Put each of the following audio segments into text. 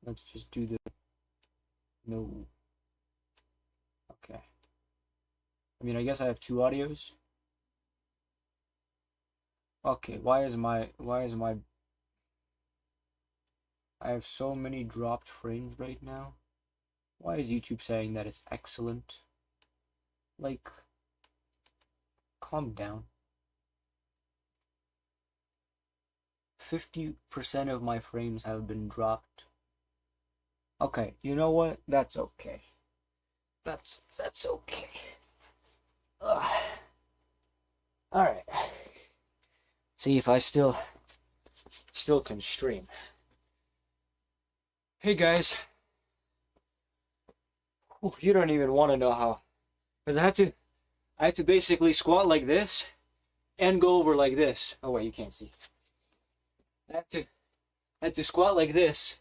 Let's just do the no. Okay. I mean, I guess I have two audios. Okay, why is my I have so many dropped frames right now. Why is YouTube saying that it's excellent? Like, calm down. 50% of my frames have been dropped. Okay, you know what? That's okay. That's okay. Ugh. All right. See if I still can stream. Hey guys. Ooh, you don't even want to know how. Because I had to basically squat like this and go over like this. Oh wait, you can't see. I had to squat like this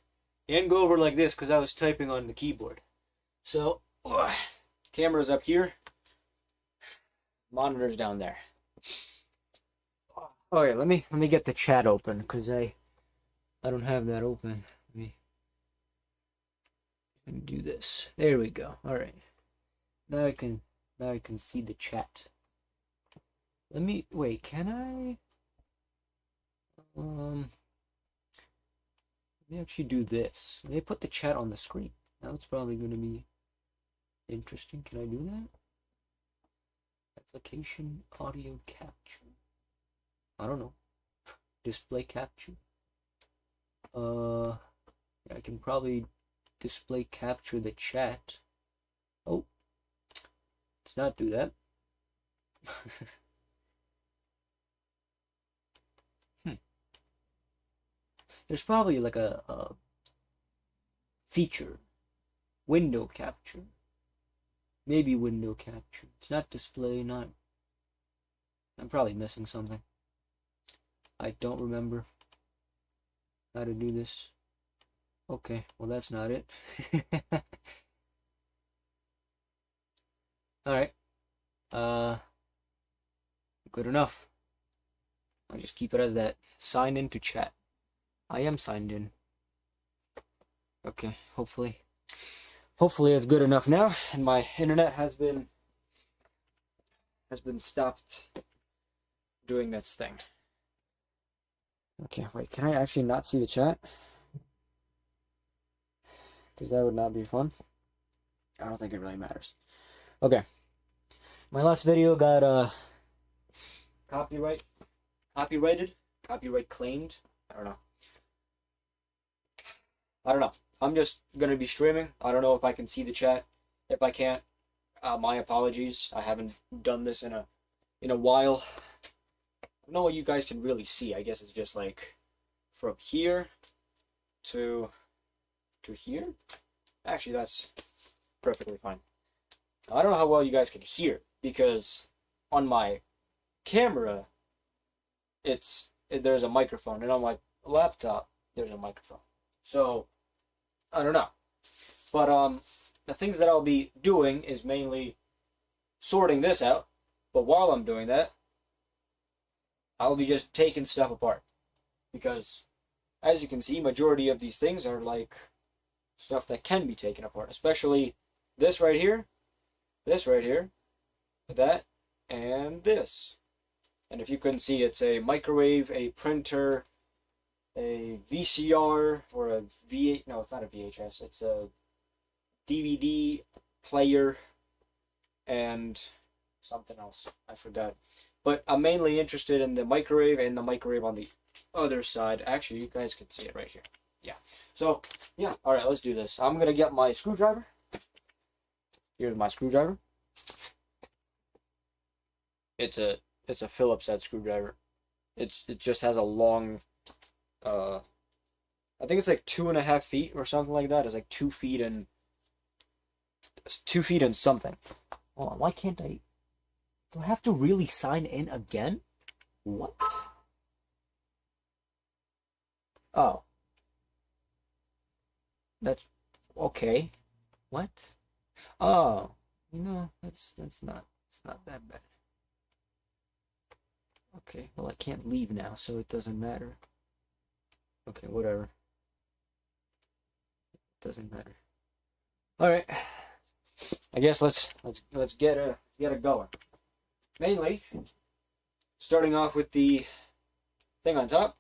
and go over like this because I was typing on the keyboard. So, camera's up here, monitor's down there. Oh yeah, let me get the chat open because I don't have that open. Let me do this. There we go. All right. Now I can see the chat. Let me wait. Can I? Let me actually do this. Let me put the chat on the screen. Now it's probably going to be interesting. Can I do that? Application audio capture. I don't know. Display capture. I can probably display capture the chat. Oh, let's not do that. There's probably like a feature, window capture. Maybe window capture. It's not display, not. I'm probably missing something. I don't remember how to do this. Okay, well that's not it. Alright. Uh Good enough. I'll just keep it as that. Sign into chat. I am signed in. Okay, hopefully it's good enough now, and my internet has been stopped doing this thing. Okay, wait, can I actually not see the chat? Because that would not be fun. I don't think it really matters. Okay. My last video got copyright copyrighted? Copyright claimed? I don't know. I don't know. I'm just gonna be streaming. I don't know if I can see the chat. If I can't, my apologies. I haven't done this in a while. I don't know what you guys can really see. I guess it's just like from here to here. Actually, that's perfectly fine. I don't know how well you guys can hear because on my camera there's a microphone, and on my laptop there's a microphone. So I don't know. But the things that I'll be doing is mainly sorting this out. But while I'm doing that, I'll be just taking stuff apart. Because as you can see, majority of these things are like stuff that can be taken apart. Especially this right here, that, and this. And if you couldn't see, it's a microwave, a printer, a VCR, or a V8, no, it's not a VHS, it's a DVD player, and something else, I forgot. But I'm mainly interested in the microwave and the microwave on the other side. Actually, you guys can see it right here. Yeah. So, yeah, alright, let's do this. I'm gonna get my screwdriver. Here's my screwdriver. It's a Phillips head screwdriver. It just has a long I think it's like 2.5 feet or something like that. It's like 2 feet and 2 feet and something. Hold on, why can't I? Do I have to really sign in again? What? Oh, that's okay. What? Oh, that's not it's not that bad. Okay, well I can't leave now, so it doesn't matter. Okay, whatever. Doesn't matter. All right. I guess let's get it going. Mainly, starting off with the thing on top,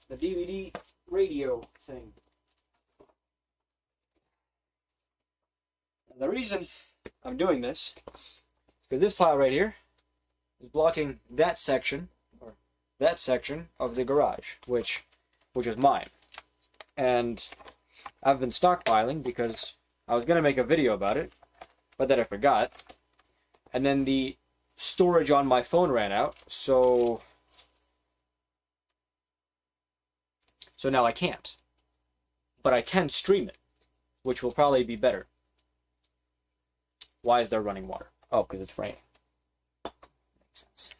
the DVD radio thing. And the reason I'm doing this is because this pile right here is blocking that section of the garage, which is mine. And I've been stockpiling because I was gonna make a video about it, but then I forgot. And then the storage on my phone ran out, so now I can't. But I can stream it, which will probably be better. Why is there running water? Oh, because it's raining. Makes sense.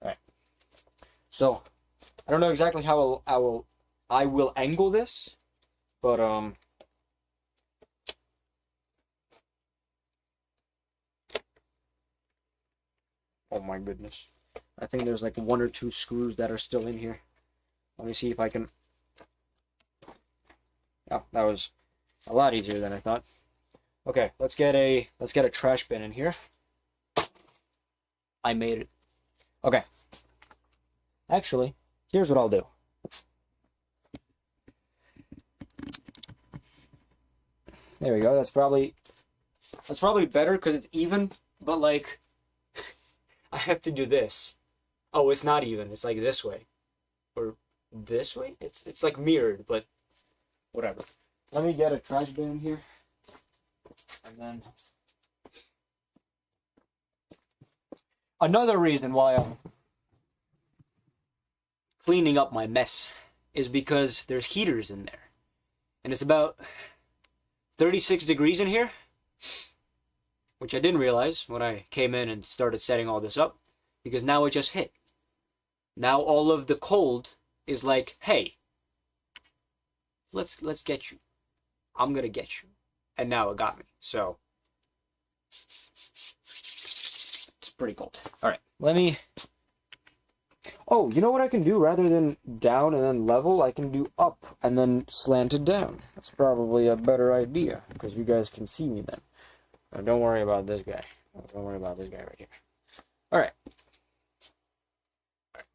Alright. So, I don't know exactly how I will angle this, but oh my goodness. I think there's like 1 or 2 screws that are still in here. Let me see if I can... Oh, that was a lot easier than I thought. Okay, let's get a trash bin in here. I made it. Okay. Actually, here's what I'll do. There we go. That's probably better because it's even, but like I have to do this. Oh, it's not even. It's like this way. Or this way? It's like mirrored, but whatever. Let me get a trash bin in here. And then another reason why I'm cleaning up my mess is because there's heaters in there. And it's about 36 degrees in here, which I didn't realize when I came in and started setting all this up, because now it just hit. Now all of the cold is like, hey, let's get you. I'm gonna get you. And now it got me. So it's pretty cold. All right, let me... Oh, you know what I can do? Rather than down and then level, I can do up and then slanted down. That's probably a better idea, because you guys can see me then. Now, don't worry about this guy. Don't worry about this guy right here. All right.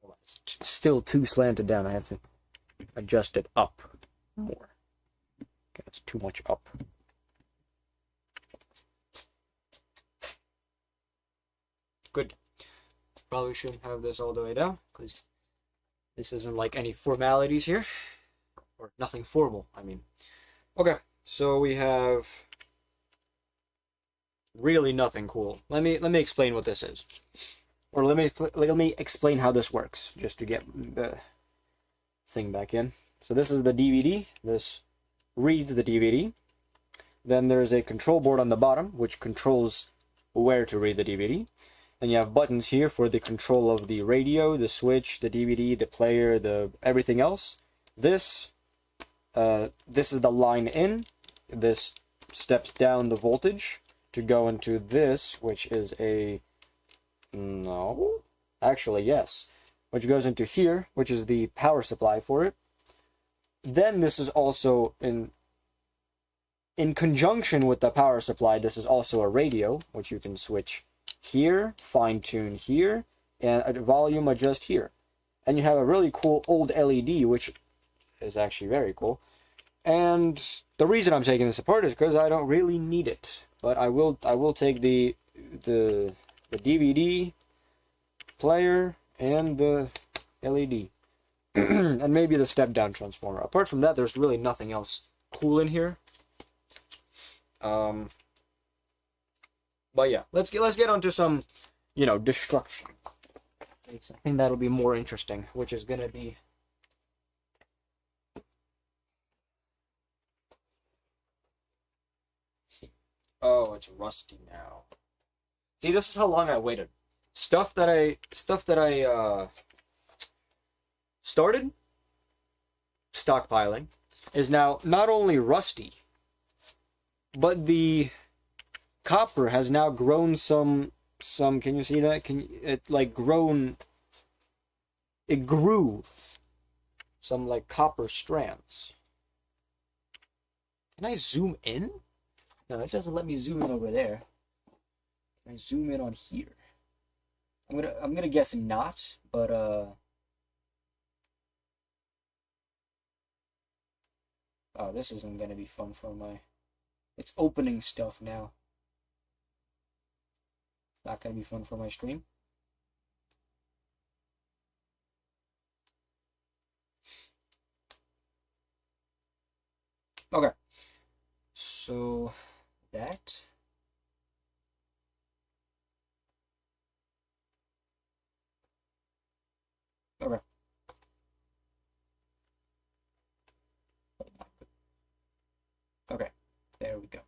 Hold on. It's still too slanted down. I have to adjust it up more. Okay, it's too much up. Good. Probably shouldn't have this all the way down, because this isn't like any formalities here. Or nothing formal, I mean. Okay, so we have really nothing cool. Let me explain what this is. Or let me explain how this works, just to get the thing back in. So this is the DVD. This reads the DVD. Then there's a control board on the bottom, which controls where to read the DVD. And you have buttons here for the control of the radio, the switch, the DVD, the player, the everything else. This is the line in. This steps down the voltage to go into this, which is a... No? Actually, yes. Which goes into here, which is the power supply for it. Then this is also in conjunction with the power supply, this is also a radio, which you can switch here, fine-tune here, and a volume adjust here. And you have a really cool old LED, which is actually very cool. And the reason I'm taking this apart is because I don't really need it. But I will take the DVD player and the LED. And maybe the step-down transformer. Apart from that, there's really nothing else cool in here. But yeah, let's get onto some, destruction. I think that'll be more interesting, which is gonna be... Oh, it's rusty now. See, this is how long I waited. Stuff that I started stockpiling is now not only rusty, but the copper has now grown some, can you see that? It grew some like copper strands. Can I zoom in? No, it doesn't let me zoom in over there. Can I zoom in on here? I'm gonna guess not, but oh, this isn't gonna be fun for my. It's opening stuff now. Not gonna be fun for my stream. Okay. So that. Okay. Okay. There we go.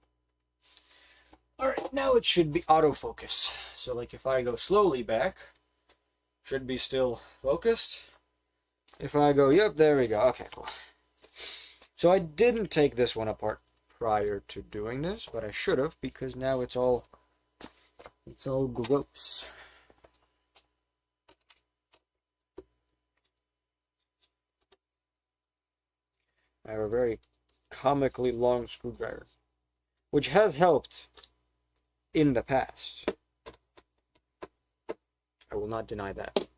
Alright, now it should be autofocus. So like if I go slowly back, should be still focused. If I go, yep, there we go. Okay, cool. So I didn't take this one apart prior to doing this, but I should have, because now it's all gross. I have a very comically long screwdriver, which has helped in the past. I will not deny that.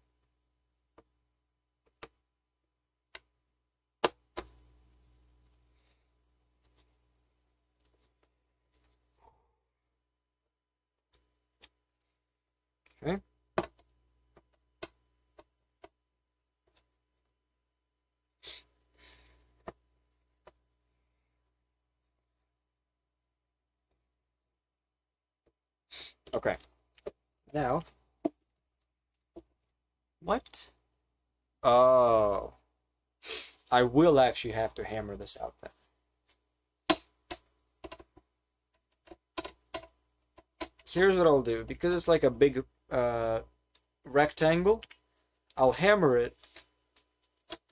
Okay. Okay. Now, what? Oh. I will actually have to hammer this out then. Here's what I'll do. Because it's like a big rectangle, I'll hammer it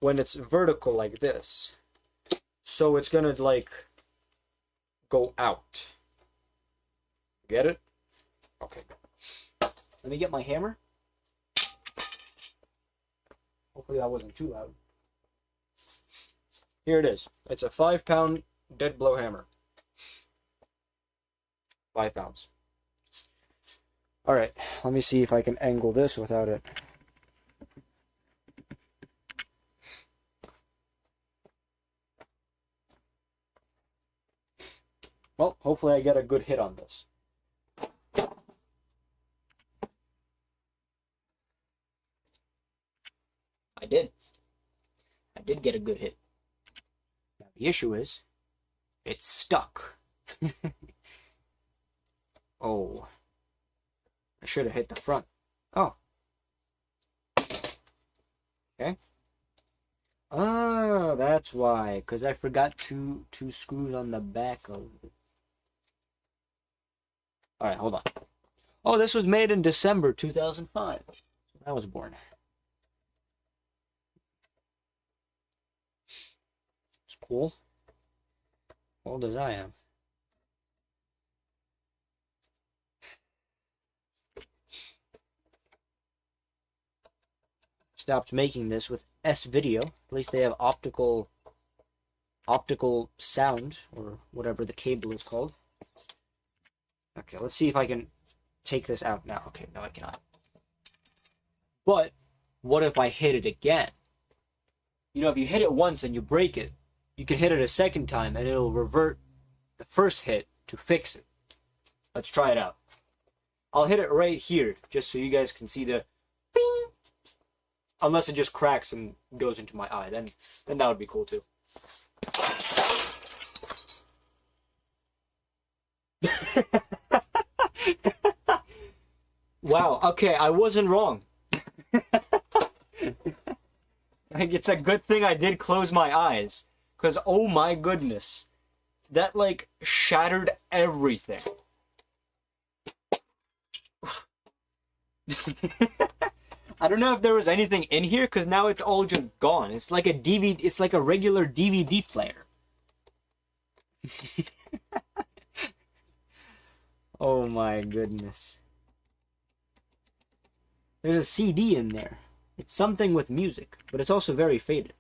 when it's vertical like this. So it's gonna like go out. Get it? Okay. Let me get my hammer. Hopefully that wasn't too loud. Here it is. It's a 5-pound dead blow hammer. 5 pounds. Alright, let me see if I can angle this without it. Well, hopefully I get a good hit on this. I did. I did get a good hit. Now the issue is, it's stuck. Oh. I should have hit the front. Oh. Okay. Oh, that's why. Because I forgot two screws on the back of it. Alright, hold on. Oh, this was made in December 2005. I was born. It's cool. How old as I am. Stopped making this with S-Video. At least they have optical sound, or whatever the cable is called. Okay, let's see if I can take this out now. Okay, no I cannot. But what if I hit it again? You know, if you hit it once and you break it, you can hit it a second time and it'll revert the first hit to fix it. Let's try it out. I'll hit it right here just so you guys can see the bing. Unless it just cracks and goes into my eye, then that would be cool too. Wow, okay, I wasn't wrong. It's a good thing I did close my eyes. Because, oh my goodness. That, like, shattered everything. I don't know if there was anything in here, because now it's all just gone. It's like a DVD, it's like a regular DVD player. Oh my goodness. There's a CD in there. It's something with music, but it's also very faded.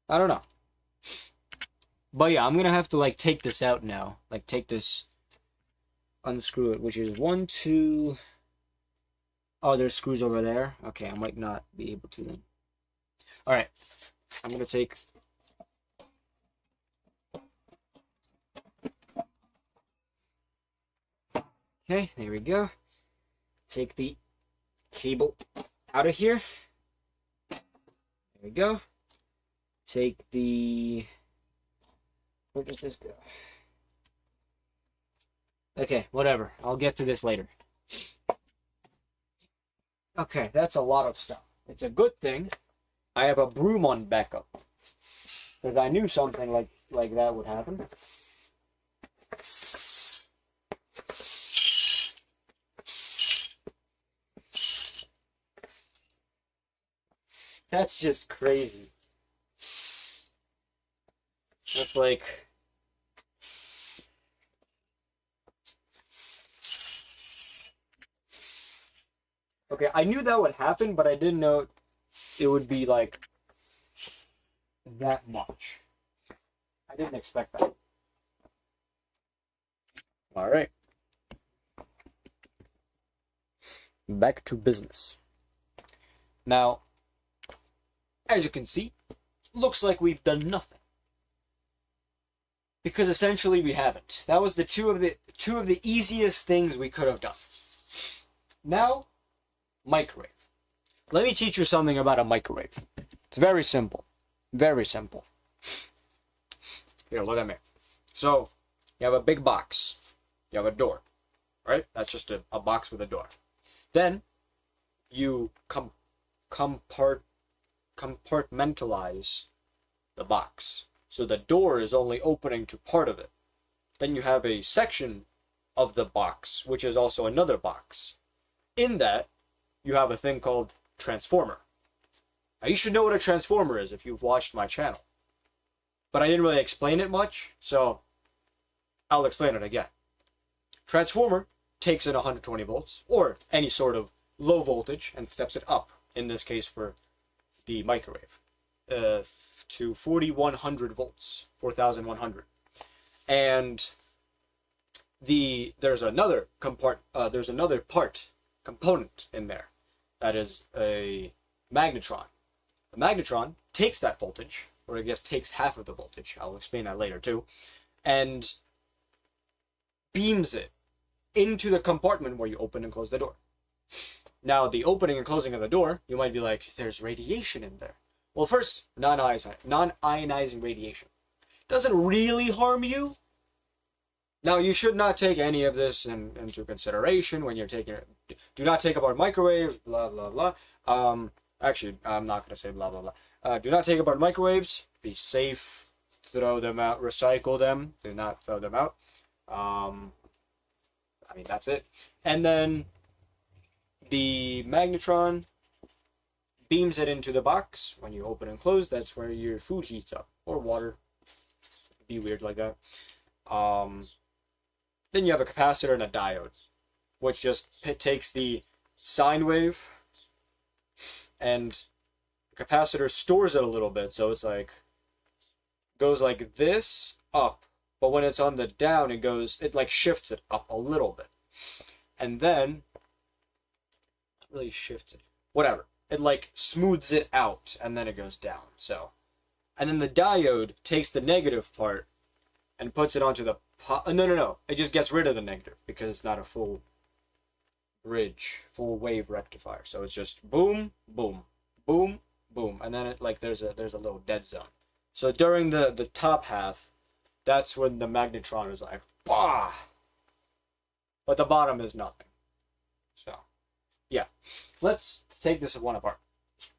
I don't know. But yeah, I'm gonna have to like take this out now. Like take this, unscrew it, which is one, two. Oh, there's screws over there. Okay, I might not be able to then. All right, I'm gonna take. Okay, there we go. Take the cable out of here. There we go. Take the. Where does this go? Okay, whatever. I'll get to this later. Okay, that's a lot of stuff. It's a good thing I have a broom on backup. Because I knew something like that would happen. That's just crazy. That's like... Okay, I knew that would happen, but I didn't know it would be like that much. I didn't expect that. All right. Back to business. Now, as you can see, looks like we've done nothing. Because essentially we haven't. That was the two of the easiest things we could have done. Now, microwave. Let me teach you something about a microwave. It's very simple. Very simple. Here, look at me. So, you have a big box. You have a door. Right? That's just a box with a door. Then, you compartmentalize the box. So the door is only opening to part of it. Then you have a section of the box, which is also another box. In that, you have a thing called transformer. Now you should know what a transformer is if you've watched my channel. But I didn't really explain it much, so I'll explain it again. Transformer takes in 120 volts, or any sort of low voltage, and steps it up, in this case for the microwave, to 4100 volts, 4100. And there's another component in there. That is a magnetron. The magnetron takes that voltage, or I guess takes half of the voltage, I'll explain that later too, and beams it into the compartment where you open and close the door. Now, the opening and closing of the door, you might be like, there's radiation in there. Well, first, non-ionizing radiation. Doesn't really harm you. Now, you should not take any of this into consideration when you're taking it. Do not take apart microwaves, blah, blah, blah. Actually, I'm not going to say blah, blah, blah. Do not take apart microwaves. Be safe. Throw them out. Recycle them. Do not throw them out. I mean, that's it. And then the magnetron beams it into the box. When you open and close, that's where your food heats up. Or water. It'd be weird like that. Then you have a capacitor and a diode, which just takes the sine wave, and the capacitor stores it a little bit, so it's like, goes like this, up, but when it's on the down, it like shifts it up a little bit. And then, not really shifts it, whatever, it like smooths it out, and then it goes down, so. And then the diode takes the negative part and puts it onto the no. It just gets rid of the negative because it's not a full bridge, full wave rectifier. So it's just boom, boom, boom, boom, and then it like there's a little dead zone. So during the top half, that's when the magnetron is like bah, but the bottom is nothing. So yeah, let's take this one apart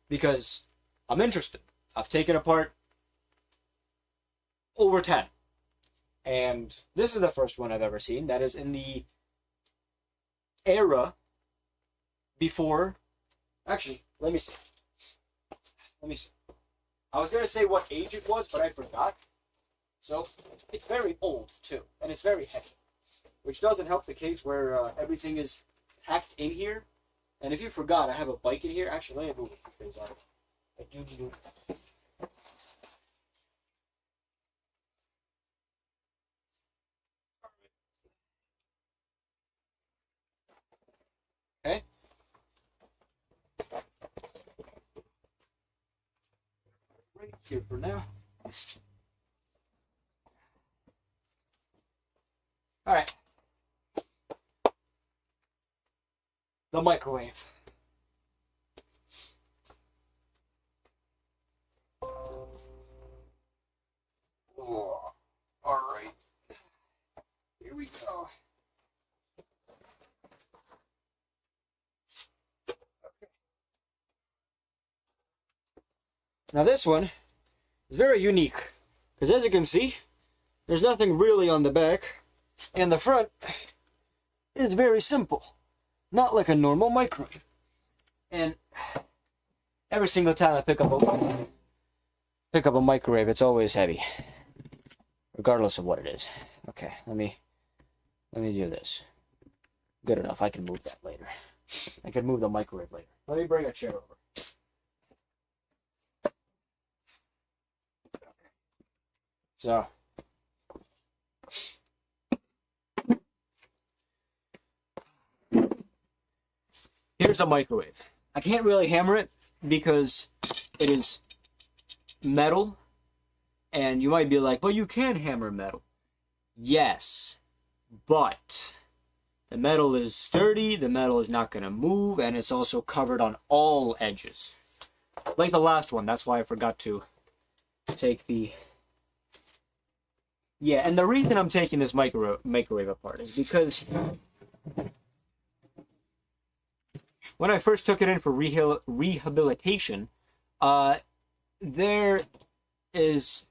because I'm interested. I've taken apart over 10. And this is the first one I've ever seen that is in the era before. Actually, let me see. I was going to say what age it was, but I forgot. So, it's very old, too. And it's very heavy. Which doesn't help the case where everything is packed in here. And if you forgot, I have a bike in here. Actually, let me move it because I do need here for now. All right. The microwave. Oh, all right. Here we go. Okay. Now this one is very unique because, as you can see, there's nothing really on the back, and the front is very simple, not like a normal microwave. And every single time I pick up a microwave, it's always heavy, regardless of what it is. Okay, let me do this. Good enough. I can move that later. I can move the microwave later. Let me bring a chair over. So, here's a microwave. I can't really hammer it because it is metal, and you might be like, well, you can hammer metal. Yes, but the metal is sturdy, the metal is not going to move, and it's also covered on all edges. Like the last one, that's why I forgot to take the... Yeah, and the reason I'm taking this microwave apart is because when I first took it in for rehabilitation, there is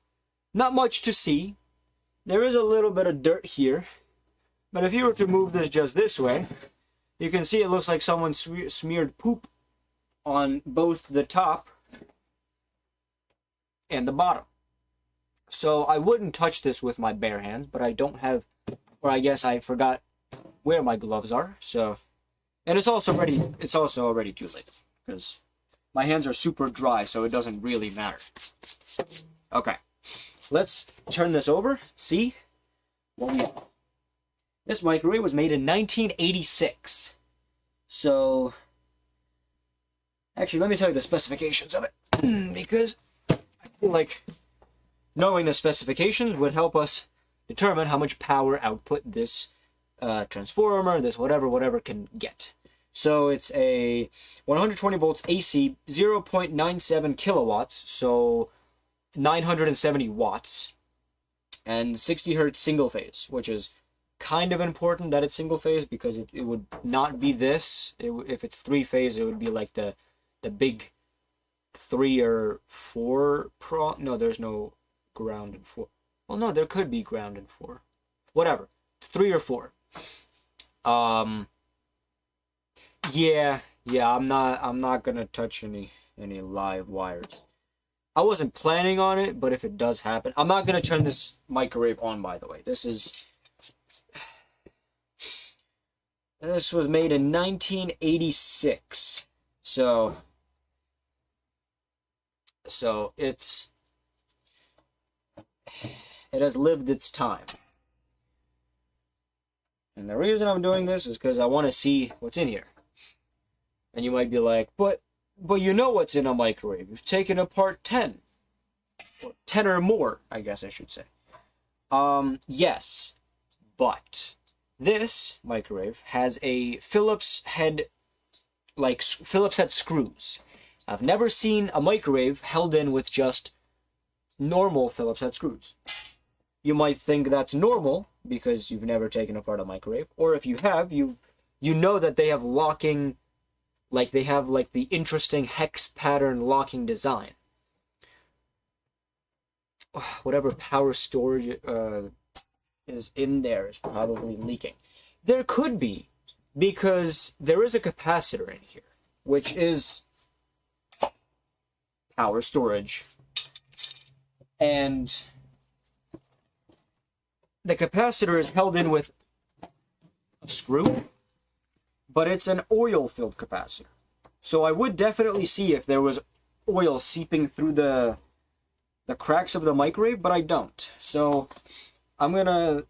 not much to see. There is a little bit of dirt here, but if you were to move this just this way, you can see it looks like someone smeared poop on both the top and the bottom. So I wouldn't touch this with my bare hands, but I don't have, or I guess I forgot where my gloves are. So, and it's also already too late because my hands are super dry, so it doesn't really matter. Okay, let's turn this over. See what we have. This microwave was made in 1986. So, actually, let me tell you the specifications of it, because I feel like knowing the specifications would help us determine how much power output this transformer, this whatever can get. So it's a 120 volts AC, 0.97 kilowatts, so 970 watts, and 60 hertz single phase, which is kind of important that it's single phase because it would not be this. If it's three phase, it would be like the big 3 or 4 no, there's no ground in 4. Well, no, there could be ground in 4. Whatever, 3 or 4. Yeah, I'm not gonna touch any live wires. I wasn't planning on it, but if it does happen, I'm not gonna turn this microwave on, by the way. This was made in 1986. So it has lived its time. And the reason I'm doing this is because I want to see what's in here. And you might be like, but you know what's in a microwave. You've taken apart 10. Or 10 or more, I guess I should say. Yes. But this microwave has a Phillips head, like Phillips head screws. I've never seen a microwave held in with just normal Phillips head screws. You might think that's normal because you've never taken apart a microwave, or if you have, you know that they have locking, like they have like the interesting hex pattern locking design. Whatever power storage is in there is probably leaking. There could be, because there is a capacitor in here, which is power storage. And the capacitor is held in with a screw, but it's an oil-filled capacitor. So I would definitely see if there was oil seeping through the cracks of the microwave, but I don't. So I'm gonna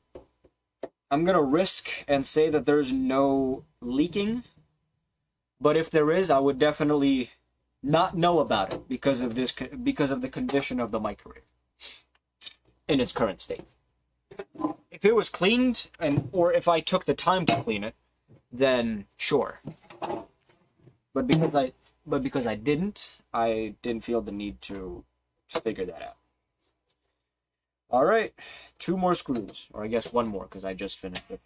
risk and say that there's no leaking. But if there is, I would definitely not know about it because of the condition of the microwave in its current state. If it was cleaned or if I took the time to clean it, then sure. But because I didn't feel the need to figure that out. All right, 2 more screws, or I guess 1 more because I just finished it.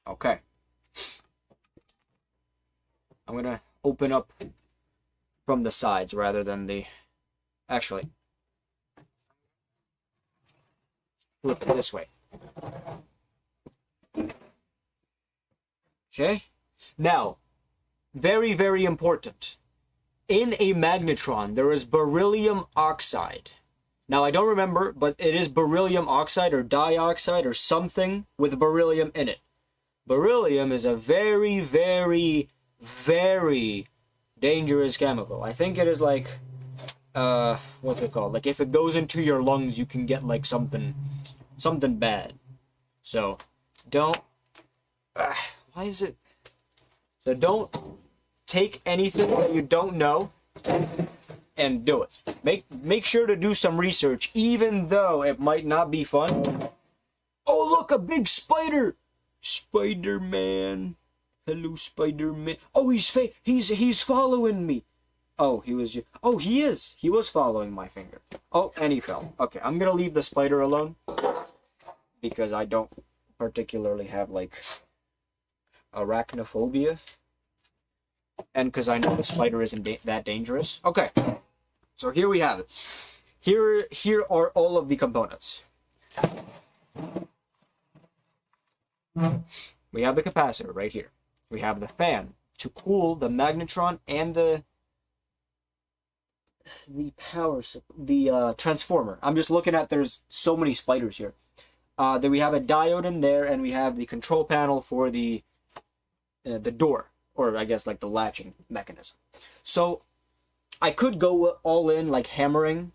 Okay. I'm gonna open up from the sides rather than the... Actually, flip it this way. Okay. Now, very, very important. In a magnetron, there is beryllium oxide. Now, I don't remember, but it is beryllium oxide or dioxide or something with beryllium in it. Beryllium is a very, very, very dangerous chemical. I think it is like, what's it called? Like if it goes into your lungs, you can get like something bad. So, don't, why is it? So don't take anything that you don't know and do it. Make sure to do some research, even though it might not be fun. Oh, look, a big spider! Spider-Man. Hello, Spider-Man. Oh, he's following me. Oh, he is. He was following my finger. Oh, and he fell. Okay, I'm gonna leave the spider alone because I don't particularly have like arachnophobia, and because I know the spider isn't that dangerous. Okay, so here we have it. Here are all of the components. We have the capacitor right here. We have the fan to cool the magnetron and the transformer. I'm just looking at, there's so many spiders here. Then we have a diode in there, and we have the control panel for the door, or I guess like the latching mechanism. So I could go all in like hammering,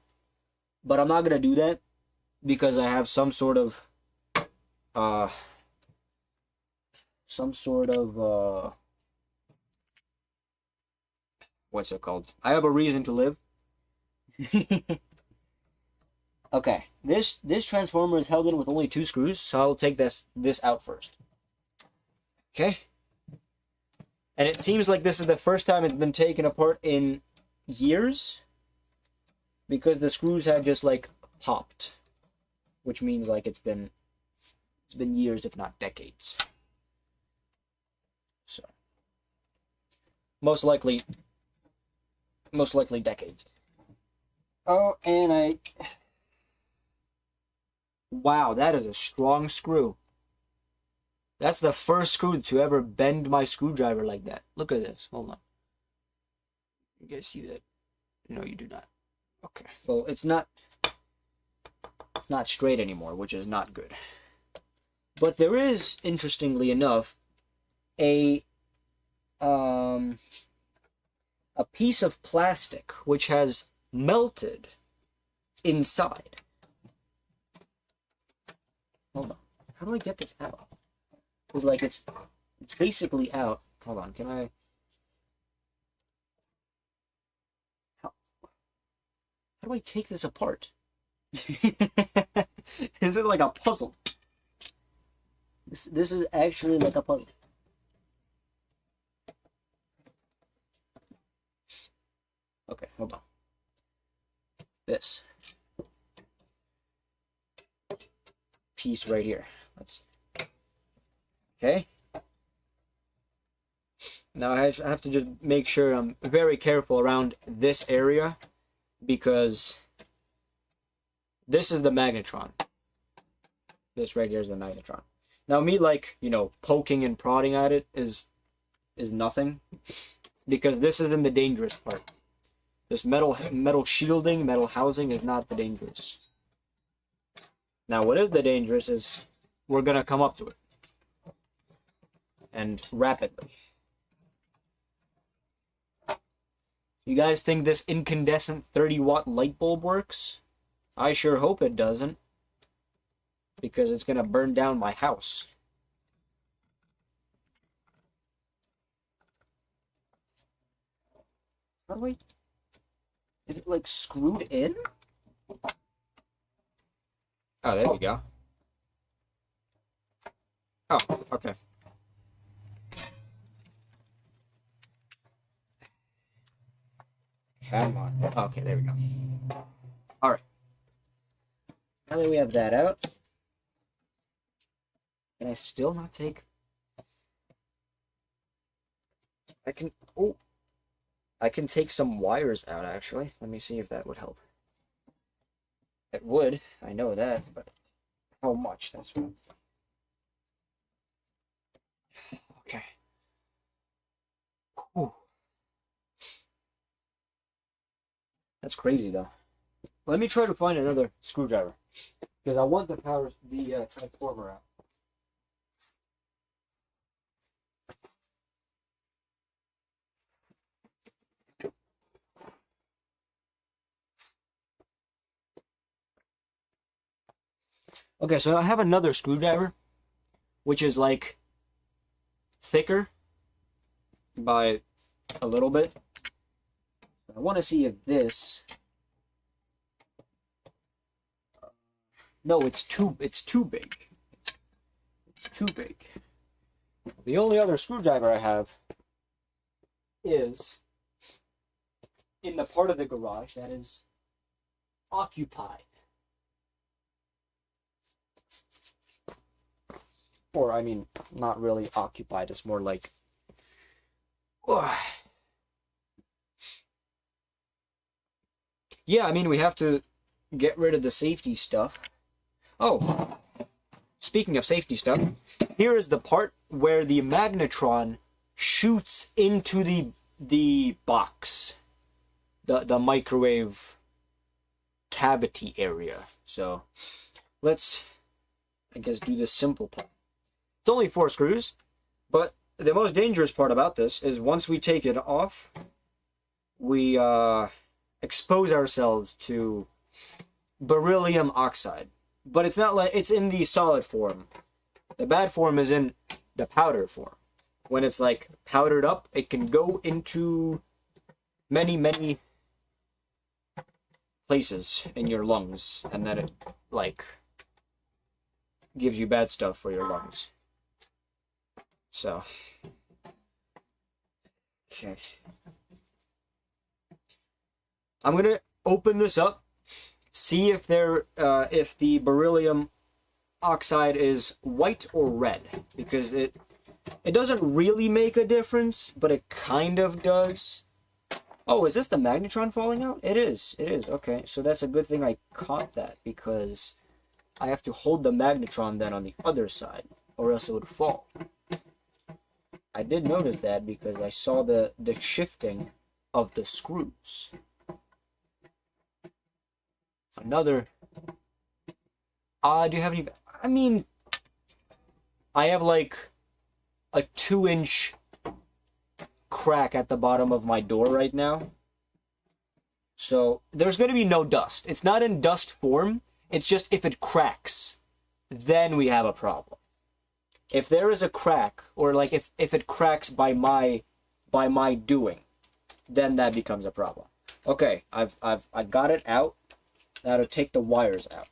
but I'm not gonna do that because I have some sort of what's it called? I have a reason to live. Okay, this transformer is held in with only 2 screws, so I'll take this out first. Okay. And it seems like this is the first time it's been taken apart in years, because the screws have just like popped, which means like it's been years, if not decades. So most likely decades. Oh, and wow, that is a strong screw. That's the first screw to ever bend my screwdriver like that. Look at this. Hold on. You guys see that? No, you do not. Okay. Well, it's not straight anymore, which is not good. But there is, interestingly enough, a piece of plastic which has melted inside. Hold on. How do I get this out? It's like it's basically out. Hold on. Can I? How do I take this apart? Is it like a puzzle? This is actually like a puzzle. Okay, hold on. This piece right here. Okay. Now I have to just make sure I'm very careful around this area, because this is the magnetron. This right here is the magnetron. Now me, like, you know, poking and prodding at it is nothing, because this is in the dangerous part. This metal shielding, metal housing is not the dangerous. Now what is the dangerous is we're gonna come up to it. And rapidly. You guys think this incandescent 30-watt light bulb works? I sure hope it doesn't, because it's gonna burn down my house. How do I... Is it, like, screwed in? Oh, there we go. Oh, okay. Come on. Okay, there we go. Alright. Now that we have that out, can I still not take... I can... Oh! I can take some wires out, actually. Let me see if that would help. It would. I know that, but how much? That's what... Okay. Ooh. That's crazy, though. Let me try to find another screwdriver, because I want the transformer out. Okay, so I have another screwdriver, which is like thicker by a little bit. I want to see if this... No, it's too big. It's too big. The only other screwdriver I have is in the part of the garage that is occupied. Or, I mean, not really occupied. It's more like... Yeah, I mean, we have to get rid of the safety stuff. Oh, speaking of safety stuff, here is the part where the magnetron shoots into the box, the microwave cavity area. So let's, I guess, do the simple part. It's only 4 screws, but the most dangerous part about this is once we take it off, we expose ourselves to beryllium oxide. But it's not like it's in the solid form. The bad form is in the powder form. When it's like powdered up, it can go into many places in your lungs, and then it like gives you bad stuff for your lungs. So, okay. I'm gonna open this up, see if if the beryllium oxide is white or red, because it doesn't really make a difference, but it kind of does. Oh, is this the magnetron falling out? It is. It is. Okay, so that's a good thing I caught that, because I have to hold the magnetron then on the other side, or else it would fall. I did notice that because I saw the shifting of the screws. Another... do you have any... I mean... I have like a 2-inch crack at the bottom of my door right now. So there's going to be no dust. It's not in dust form. It's just if it cracks, then we have a problem. If there is a crack, or like if it cracks by my doing, then that becomes a problem. Okay, I got it out. Now to take the wires out.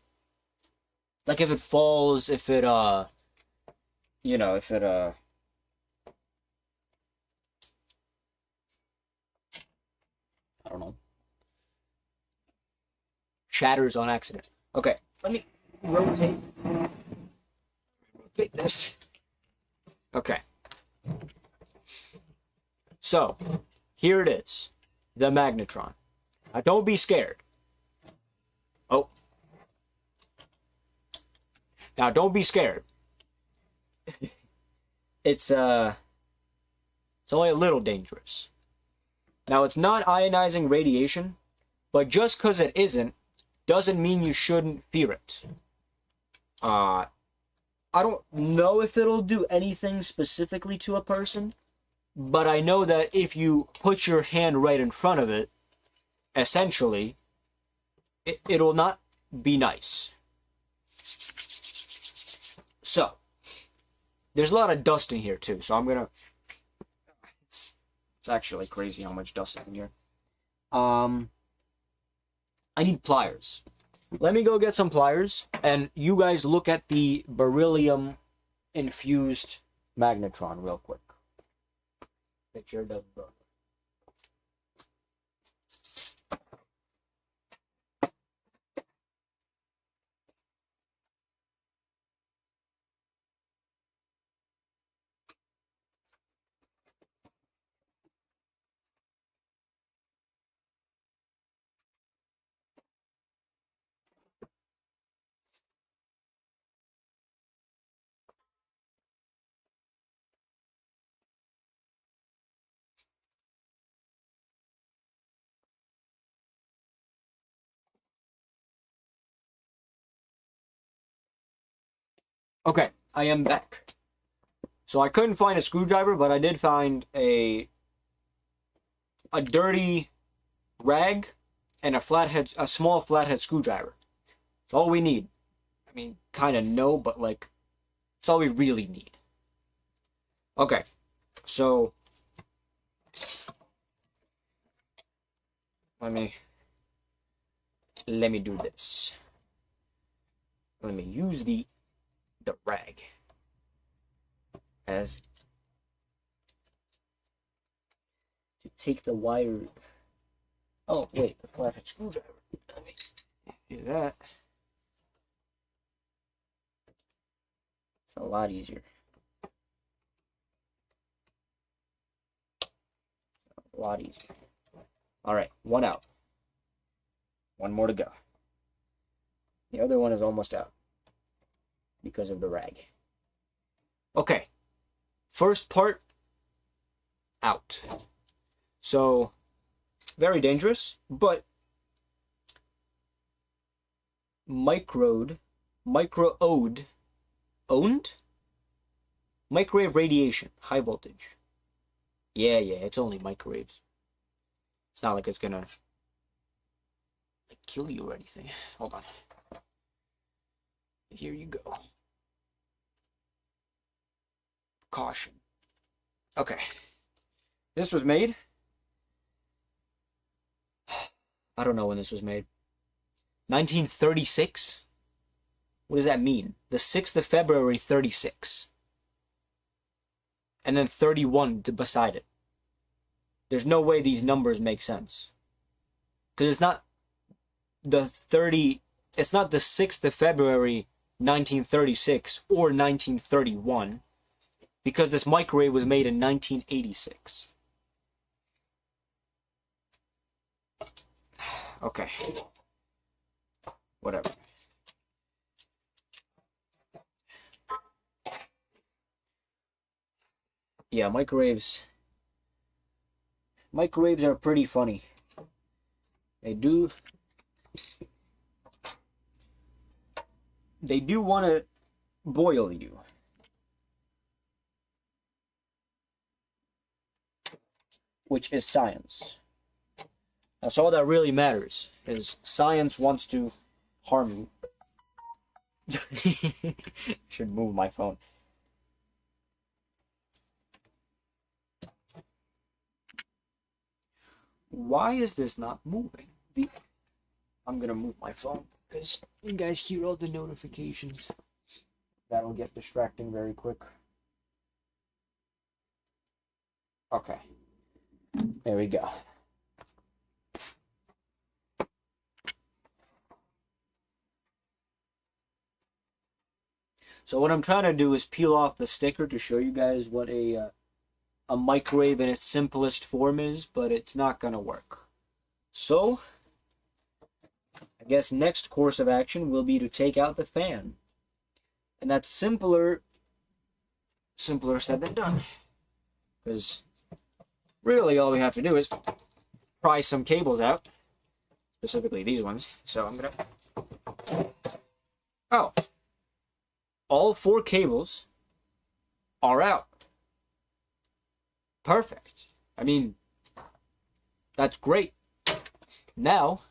Like if it falls, if it you know, if it I don't know, shatters on accident. Okay, let me rotate this. Okay. So, here it is. The magnetron. Now don't be scared. Oh. Now don't be scared. It's only a little dangerous. Now it's not ionizing radiation, but just because it isn't doesn't mean you shouldn't fear it. I don't know if it'll do anything specifically to a person, but I know that if you put your hand right in front of it, essentially, it'll not be nice. So, there's a lot of dust in here too, so I'm gonna... It's actually crazy how much dust is in here. I need pliers. Let me go get some pliers, and you guys look at the beryllium infused magnetron real quick. Make sure it doesn't burn. Okay, I am back. So I couldn't find a screwdriver, but I did find a dirty rag and a small flathead screwdriver. It's all we need. I mean, kind of no, but like, it's all we really need. Okay, so let me do this. Let me use the rag as to take the wire. Oh wait, the flathead screwdriver. Let me do that. It's a lot easier. A lot easier. All right, one out. One more to go. The other one is almost out because of the rag. Okay, first part out. So, very dangerous, but microwave radiation, high voltage. Yeah, it's only microwaves. It's not like it's gonna like kill you or anything. Hold on. Here you go. Caution. Okay. This was made. I don't know when this was made. 1936? What does that mean? The 6th of February, 36. And then 31 beside it. There's no way these numbers make sense. Because it's not the 6th of February, 1936 or 1931. Because this microwave was made in 1986. Okay. Whatever. Yeah, microwaves are pretty funny. They do want to boil you. Which is science. That's all that really matters, is science wants to harm you. Should move my phone. Why is this not moving? I'm gonna move my phone because you guys hear all the notifications. That'll get distracting very quick. Okay. There we go. So what I'm trying to do is peel off the sticker to show you guys what a microwave in its simplest form is, but it's not going to work. So, I guess next course of action will be to take out the fan. And that's simpler said than done. Because really all we have to do is pry some cables out. Specifically these ones. So I'm going to... Oh! All 4 cables are out. Perfect. I mean, that's great. Now,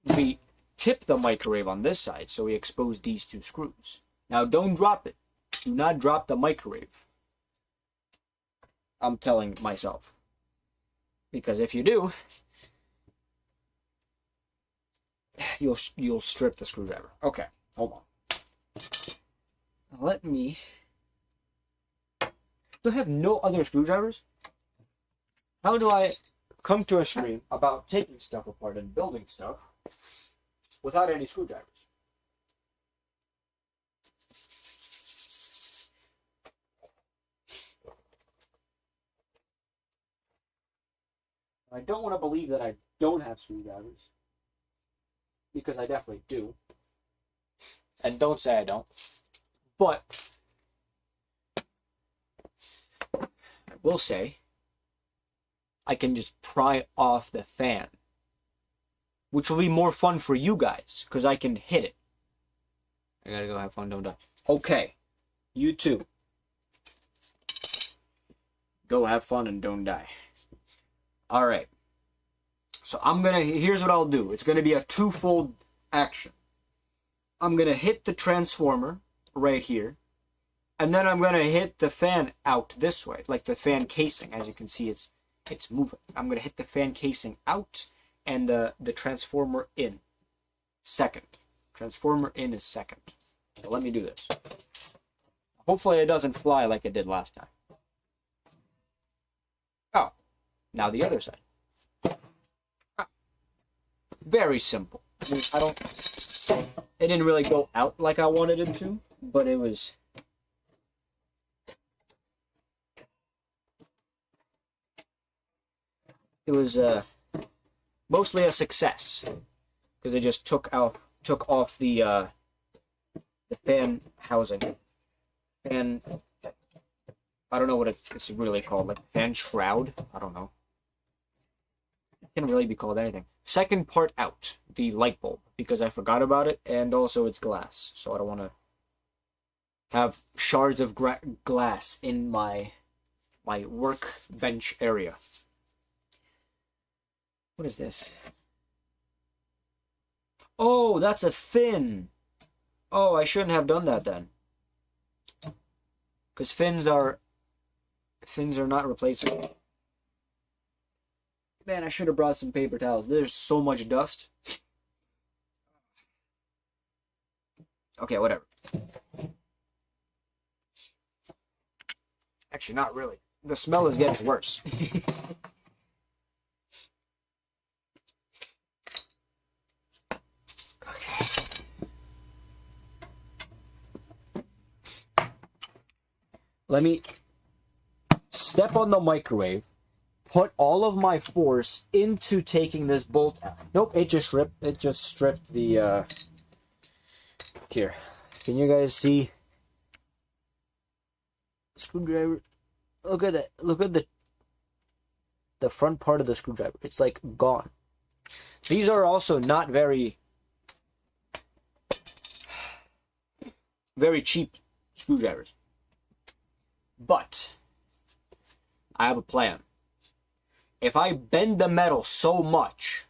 we tip the microwave on this side, so we expose these 2 screws. Now, don't drop it. Do not drop the microwave. I'm telling myself. Because if you do, you'll strip the screwdriver. Okay, hold on. Let me... Do I have no other screwdrivers? How do I come to a stream about taking stuff apart and building stuff without any screwdrivers? I don't want to believe that I don't have screwdrivers, because I definitely do. And don't say I don't. But I will say I can just pry off the fan, which will be more fun for you guys, because I can hit it. I gotta go have fun, don't die. Okay, you too. Go have fun and don't die. Alright. So here's what I'll do. It's gonna be a twofold action. I'm gonna hit the transformer right here, and then I'm gonna hit the fan out this way, like the fan casing. As you can see, it's moving. I'm gonna hit the fan casing out and the transformer in second. Transformer in is second. So let me do this. Hopefully it doesn't fly like it did last time. Oh, now the other side. Very simple. I mean, it didn't really go out like I wanted it to, but it was... It was mostly a success, because it just took off the fan housing. Fan... I don't know what it's really called, like fan shroud? I don't know. It can't really be called anything. Second part out, the light bulb, because I forgot about it, and also it's glass, so I don't want to have shards of glass in my workbench area. What is this? Oh, that's a fin! Oh, I shouldn't have done that then. Because fins are not replaceable. Man, I should have brought some paper towels. There's so much dust. Okay, whatever. Actually, not really. The smell is getting worse. Let me step on the microwave, put all of my force into taking this bolt out. Nope, it just stripped the here. Can you guys see? Screwdriver. Look at that. Look at the front part of the screwdriver. It's like gone. These are also not very cheap screwdrivers. But I have a plan. If I bend the metal so much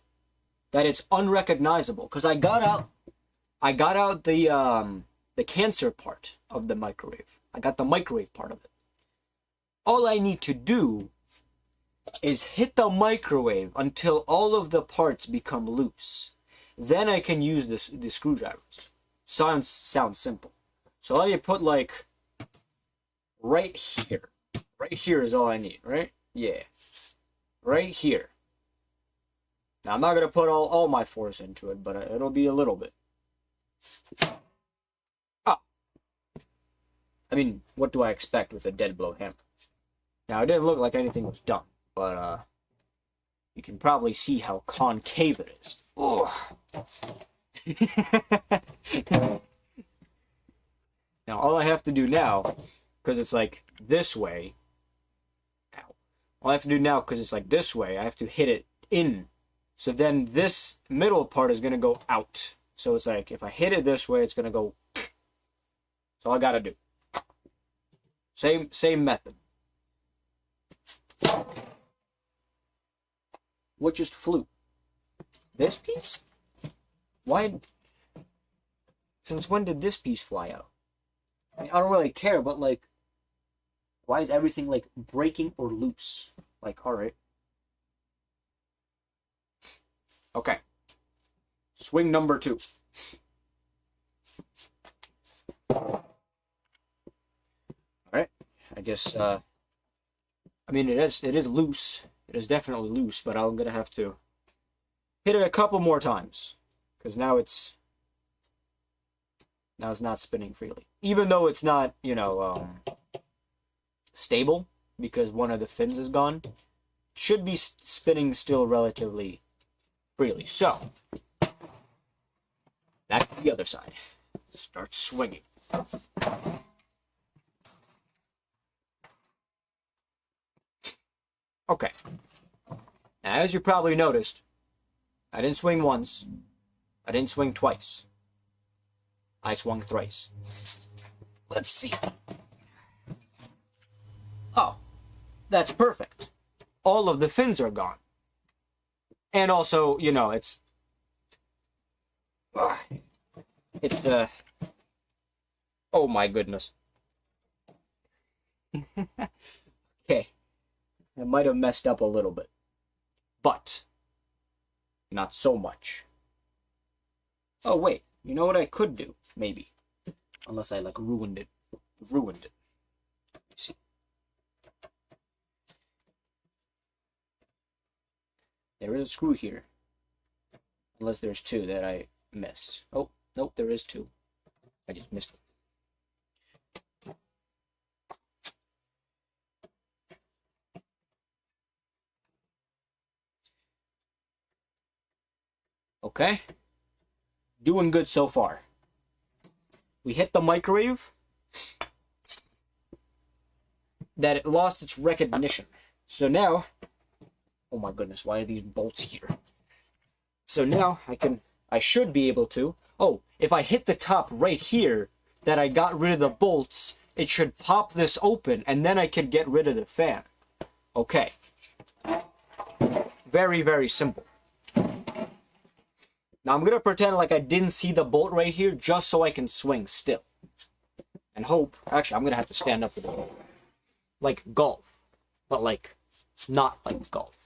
that it's unrecognizable, because I got out the cancer part of the microwave. I got the microwave part of it. All I need to do is hit the microwave until all of the parts become loose. Then I can use the screwdrivers. Sounds simple. So let me put like right here. Right here is all I need, right? Yeah. Right here. Now I'm not gonna put all my force into it, but it'll be a little bit. Ah. I mean, what do I expect with a dead blow hammer? Now it didn't look like anything was done, but you can probably see how concave it is. Oh. Now all I have to do now, because it's like this way. Ow. All I have to do now, because it's like this way, I have to hit it in. So then this middle part is gonna go out. So it's like if I hit it this way, it's gonna go. That's all I gotta do. Same method. What just flew? This piece? Why? Since when did this piece fly out? I mean, I don't really care, but like, why is everything like breaking or loose? Like, alright. Okay. Swing number 2. Alright. I guess, I mean, it is loose. It is definitely loose, but I'm gonna have to hit it a couple more times. Because now it's not spinning freely. Even though it's not, stable, because one of the fins is gone, should be spinning still relatively freely. So, back to the other side. Start swinging. Okay. Now, as you probably noticed, I didn't swing once. I didn't swing twice. I swung thrice. Let's see. Oh, that's perfect. All of the fins are gone. And also, it's oh my goodness. Okay. I might have messed up a little bit. But not so much. Oh wait, you know what I could do? Maybe. Unless I ruined it. Let me see. There is a screw here. Unless there's 2 that I missed. Oh, nope, there is 2. I just missed it. Okay. Doing good so far. We hit the microwave. That it lost its recognition. So now, oh my goodness, why are these bolts here? So now I should be able to, if I hit the top right here, that I got rid of the bolts, it should pop this open, and then I could get rid of the fan. Okay. Very, very simple. Now I'm going to pretend like I didn't see the bolt right here, just so I can swing still. And hope, actually, I'm going to have to stand up with it. Like golf. But not like golf.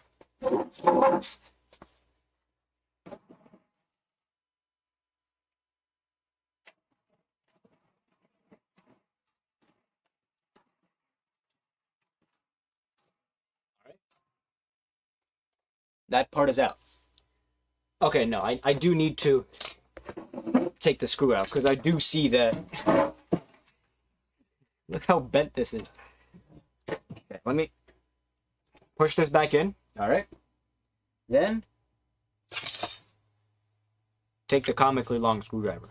That part is out. Okay, no, I do need to take the screw out, because I do see that. Look how bent this is. Okay, let me push this back in. Alright. Then, take the comically long screwdriver.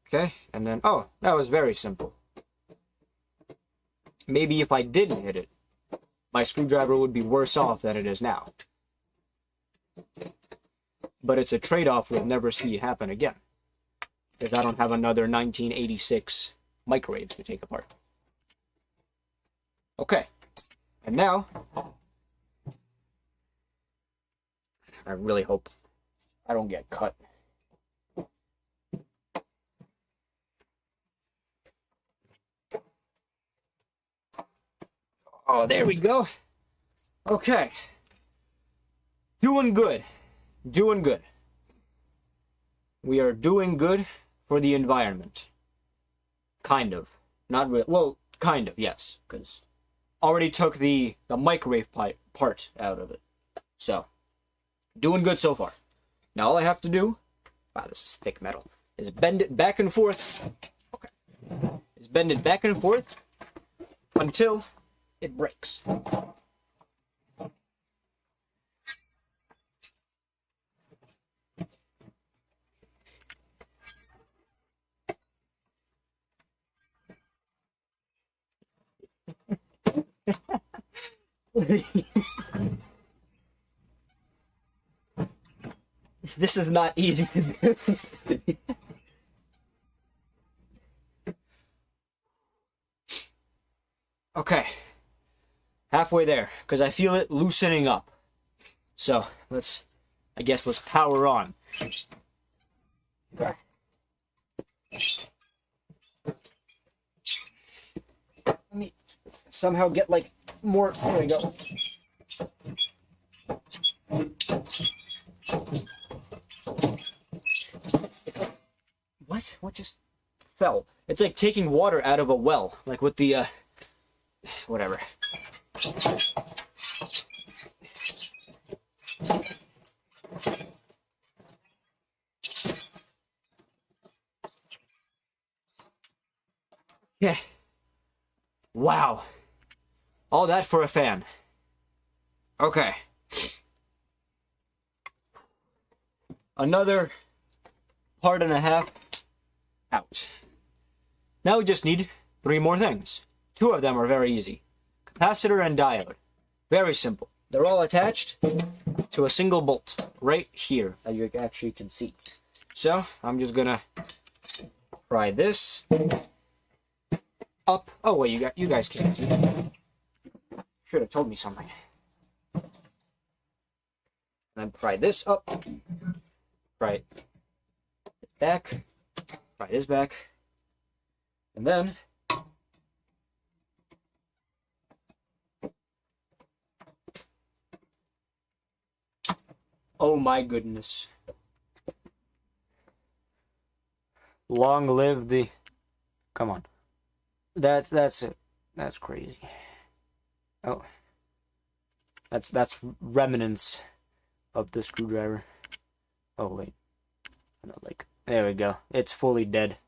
Okay, and then, oh, that was very simple. Maybe if I didn't hit it, my screwdriver would be worse off than it is now. But it's a trade-off we'll never see happen again. Because I don't have another 1986 microwave to take apart. Okay. And now, I really hope I don't get cut. Oh, there we go. Okay. Doing good. Doing good. We are doing good for the environment. Kind of. Not really. Well, kind of, yes. Because already took the microwave part out of it. So, doing good so far. Now all I have to do, wow, this is thick metal, is bend it back and forth. Okay. Is bend it back and forth until it breaks. This is not easy to do. Okay. Halfway there, because I feel it loosening up. So, let's power on. Let me somehow get more, there we go. What? What just fell? It's like taking water out of a well, like with the, whatever. Yeah. Wow. All that for a fan. Okay. Another part and a half out. Now we just need 3 more things. 2 of them are very easy. Capacitor and diode. Very simple. They're all attached to a single bolt right here that you actually can see. So I'm just gonna pry this up. Oh wait, you guys can't see. Should have told me something. And then pry this up. Pry it back. Pry this back. And then oh my goodness. Long live the... Come on. That's it. That's crazy. Oh. That's remnants of the screwdriver. Oh wait. No, like, there we go. It's fully dead.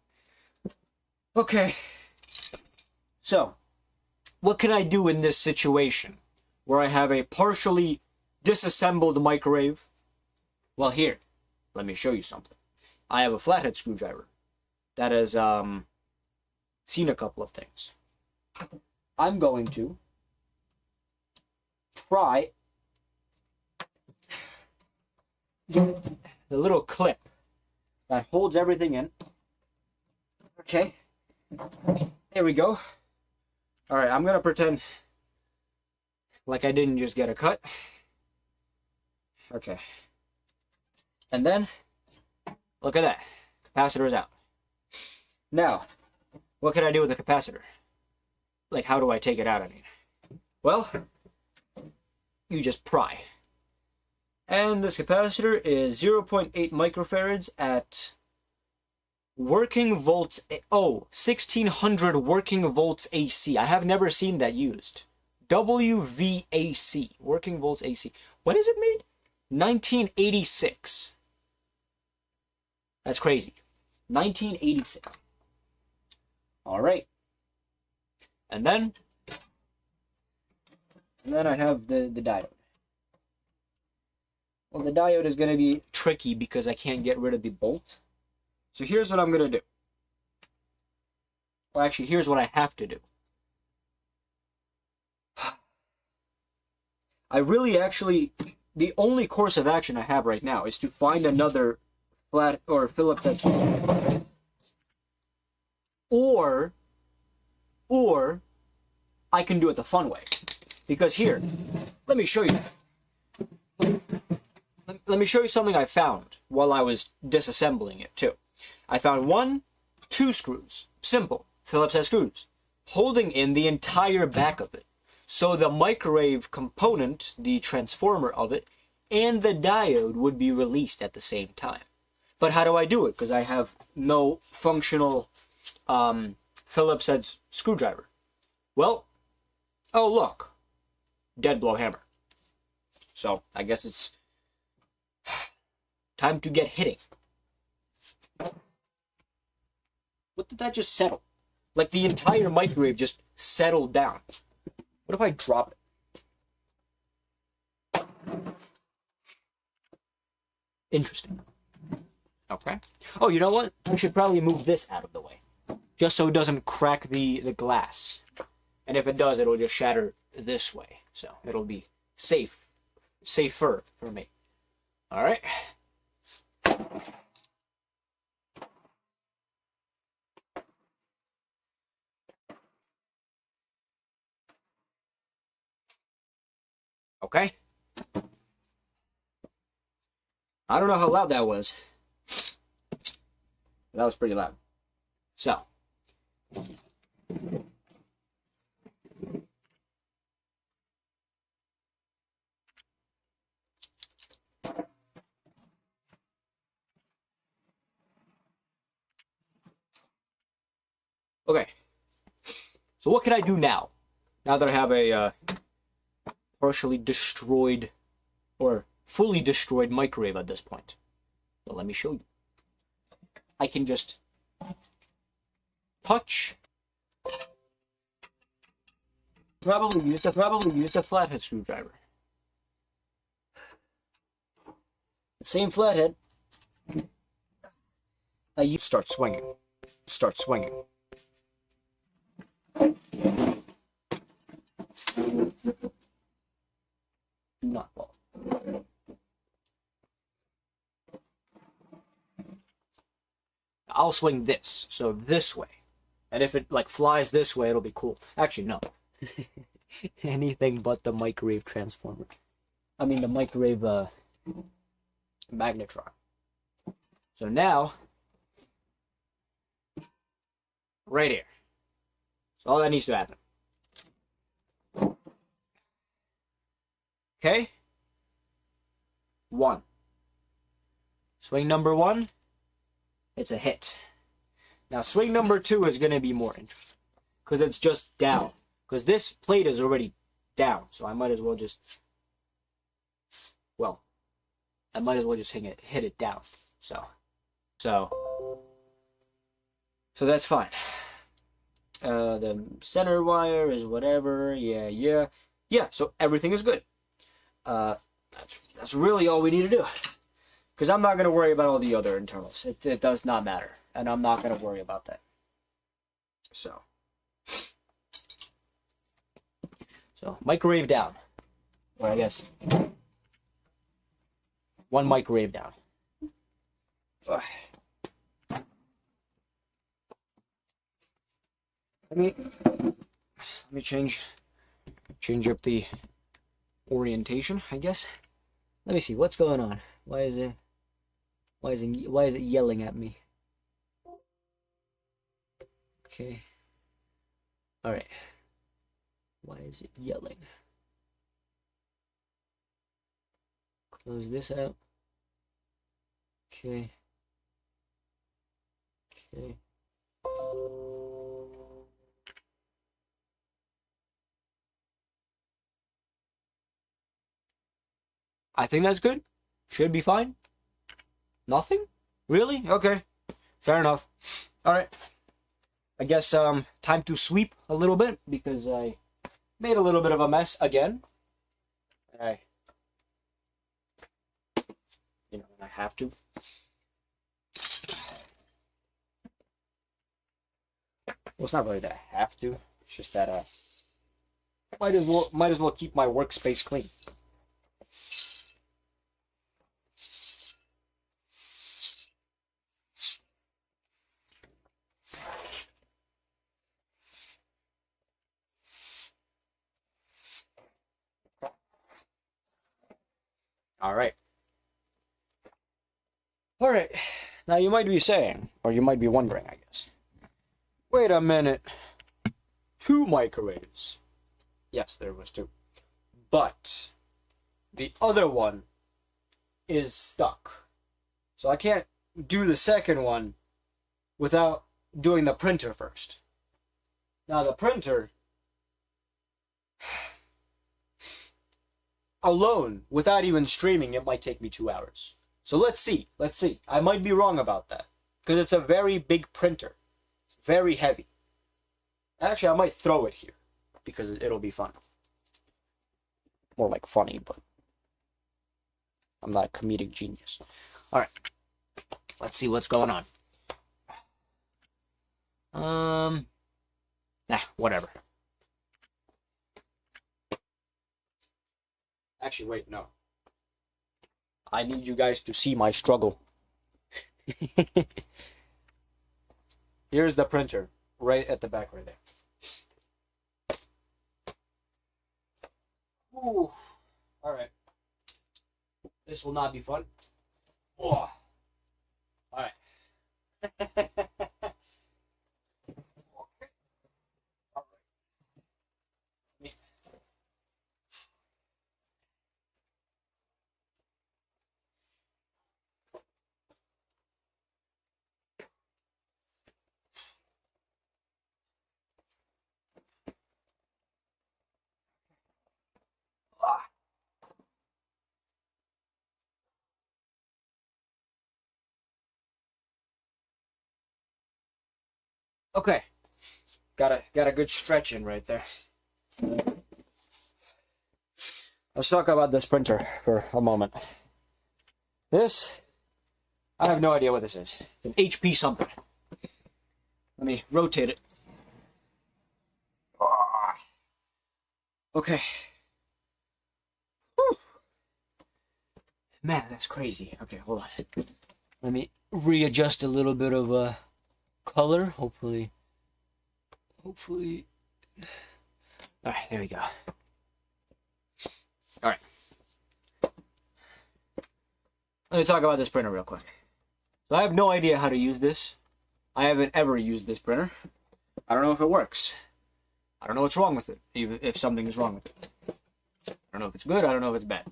Okay. So, what can I do in this situation where I have a partially disassembled microwave? Well, here, let me show you something. I have a flathead screwdriver that has seen a couple of things. I'm going to pry the little clip that holds everything in. Okay, there we go. All right, I'm gonna pretend like I didn't just get a cut. Okay, and then look at that, capacitor is out. Now, what can I do with the capacitor? Like, how do I take it out? I mean, well, you just pry. And this capacitor is 0.8 microfarads at working volts. Oh, 1600 working volts AC. I have never seen that used. WVAC, working volts AC. When is it made? 1986. That's crazy. 1986. All right. And then I have the diode. Well, the diode is going to be tricky because I can't get rid of the bolt. So here's what I'm going to do. Well, actually, here's what I have to do. I really actually, the only course of action I have right now is to find another flat or Phillips that's or I can do it the fun way. Because here, let me show you. Let me show you something I found while I was disassembling it too. I found 2 screws, simple Phillips head screws, holding in the entire back of it. So the microwave component, the transformer of it, and the diode would be released at the same time. But how do I do it? Because I have no functional Phillips head screwdriver. Well, oh look, dead blow hammer. So I guess it's time to get hitting. What did that just settle? Like the entire microwave just settled down. What if I drop it? Interesting. Okay. Oh, you know what? I should probably move this out of the way. Just so it doesn't crack the glass. And if it does, it'll just shatter this way. So it'll be safer for me. All right. Okay. I don't know how loud that was. That was pretty loud. So. So what can I do now? Now that I have a partially destroyed or fully destroyed microwave at this point. Well, let me show you. I can just touch. Probably use a flathead screwdriver. Same flathead. I start swinging. Start swinging. Do not fall. I'll swing this, so this way. And if it like flies this way, it'll be cool. Actually, no. Anything but the microwave transformer. I mean the microwave magnetron. So now, right here. So all that needs to happen. Okay? 1. Swing number 1, it's a hit. Now swing number 2 is going to be more interesting. Because it's just down. Because this plate is already down. So I might as well just... Well, I might as well just hit it down. So that's fine. The center wire is whatever. Yeah. So everything is good. That's really all we need to do. Because I'm not going to worry about all the other internals. It does not matter. And I'm not going to worry about that. So microwave down. Or I guess 1 microwave down. Let me change up the orientation, I guess. Let me see what's going on. Why is it yelling at me? Okay. All right. Why is it yelling? Close this out. Okay. I think that's good. Should be fine. Nothing? Really? Okay. Fair enough. Alright. I guess time to sweep a little bit because I made a little bit of a mess again. And I have to. Well, it's not really that I have to. It's just that might as well keep my workspace clean. All right. Now you might be saying, or you might be wondering, I guess. Wait a minute. 2 microwaves. Yes, there was 2. But the other one is stuck. So I can't do the second one without doing the printer first. Now the printer alone, without even streaming, it might take me 2 hours. So let's see. I might be wrong about that. Because it's a very big printer. It's very heavy. Actually, I might throw it here. Because it'll be fun. More like funny, but I'm not a comedic genius. Alright. Let's see what's going on. Whatever. Actually, wait, no. I need you guys to see my struggle. Here's the printer, right at the back right there. Ooh. Alright. This will not be fun. Oh. Alright. Okay. Got a good stretch in right there. Let's talk about this printer for a moment. This, I have no idea what this is. It's an HP something. Let me rotate it. Okay. Whew. Man, that's crazy. Okay, hold on. Let me readjust a little bit of color. Hopefully. Alright, there we go. Alright. Let me talk about this printer real quick. So I have no idea how to use this. I haven't ever used this printer. I don't know if it works. I don't know what's wrong with it, even if something is wrong with it. I don't know if it's good, I don't know if it's bad.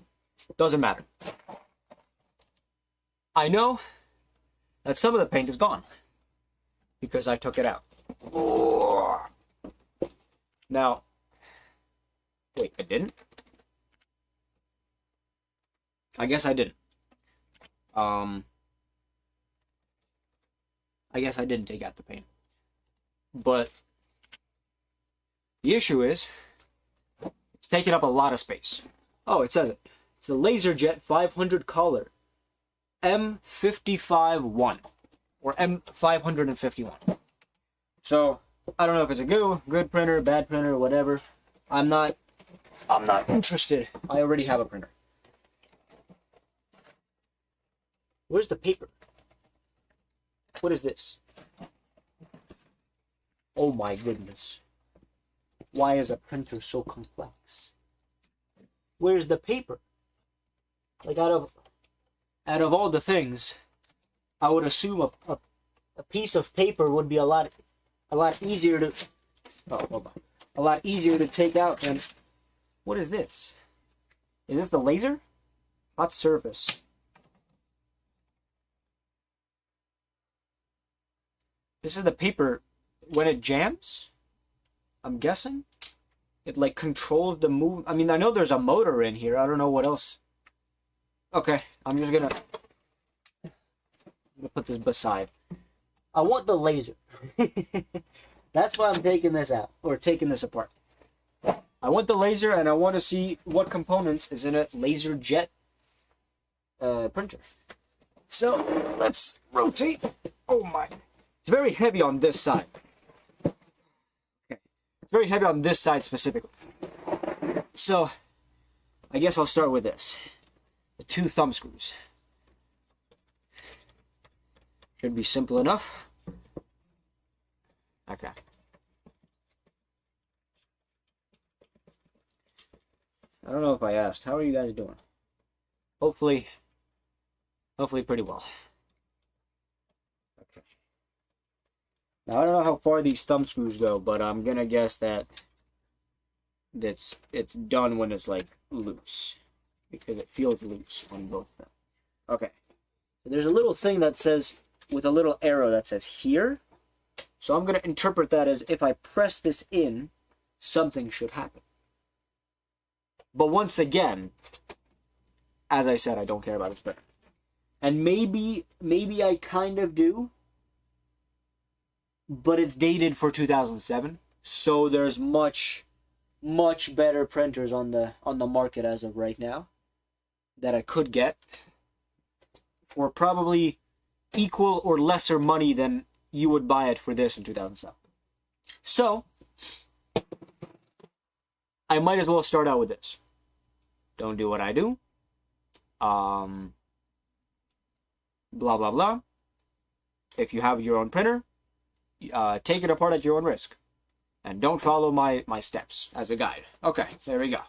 Doesn't matter. I know that some of the paint is gone because I took it out. Now, wait, I didn't? I guess I didn't. I guess I didn't take out the paint. But the issue is, it's taking up a lot of space. Oh, it says it. It's the LaserJet 500 color M55-1 or M551. So I don't know if it's a good printer, bad printer, whatever. I'm not interested. I already have a printer. Where's the paper? What is this? Oh my goodness. Why is a printer so complex? Where's the paper? Like out of all the things, I would assume a piece of paper would be a lot easier to a lot easier to take out than. What is this? Is this the laser? Hot surface. This is the paper when it jams, I'm guessing. It like controls the move. I mean, I know there's a motor in here. I don't know what else. Okay, I'm just gonna put this beside. I want the laser. That's why I'm taking this out, or taking this apart. I want the laser, and I want to see what components is in a LaserJet printer. So, let's rotate. Oh my. It's very heavy on this side. Okay. It's very heavy on this side specifically. So, I guess I'll start with this. The 2 thumb screws. Should be simple enough. Okay. I don't know if I asked. How are you guys doing? Hopefully pretty well. Okay. Now I don't know how far these thumb screws go, but I'm gonna guess that it's done when it's like loose, because it feels loose on both of them. Okay. So there's a little thing that says, with a little arrow that says here. So I'm gonna interpret that as if I press this in, something should happen. But once again, as I said, I don't care about this printer. And maybe I kind of do, but it's dated for 2007, so there's much better printers on the market as of right now that I could get for probably equal or lesser money than you would buy it for this in 2007. So I might as well start out with this. Don't do what I do. Blah blah blah. If you have your own printer, take it apart at your own risk, and don't follow my steps as a guide. Okay, there we go.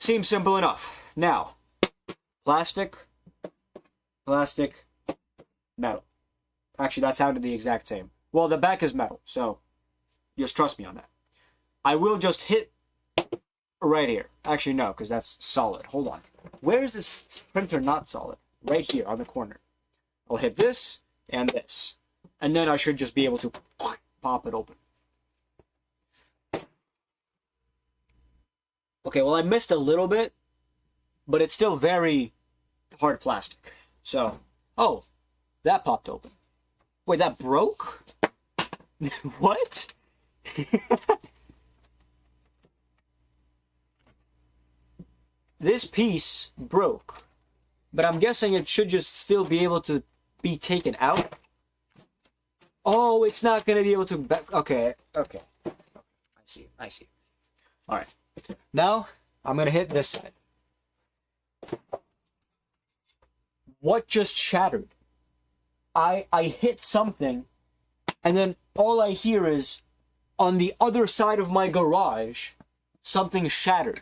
Seems simple enough. Now, plastic, metal. Actually, that sounded the exact same. Well, the back is metal, so just trust me on that. I will just hit right here. Actually, no, because that's solid. Hold on. Where is this printer not solid? Right here on the corner. I'll hit this and this. And then I should just be able to pop it open. Okay, well, I missed a little bit, but it's still very hard plastic. So, oh, that popped open. Wait, that broke? What? This piece broke, but I'm guessing it should just still be able to be taken out. Oh, it's not going to be able to back. Okay. I see. All right. Now, I'm going to hit this side. What just shattered? I hit something, and then all I hear is, on the other side of my garage, something shattered.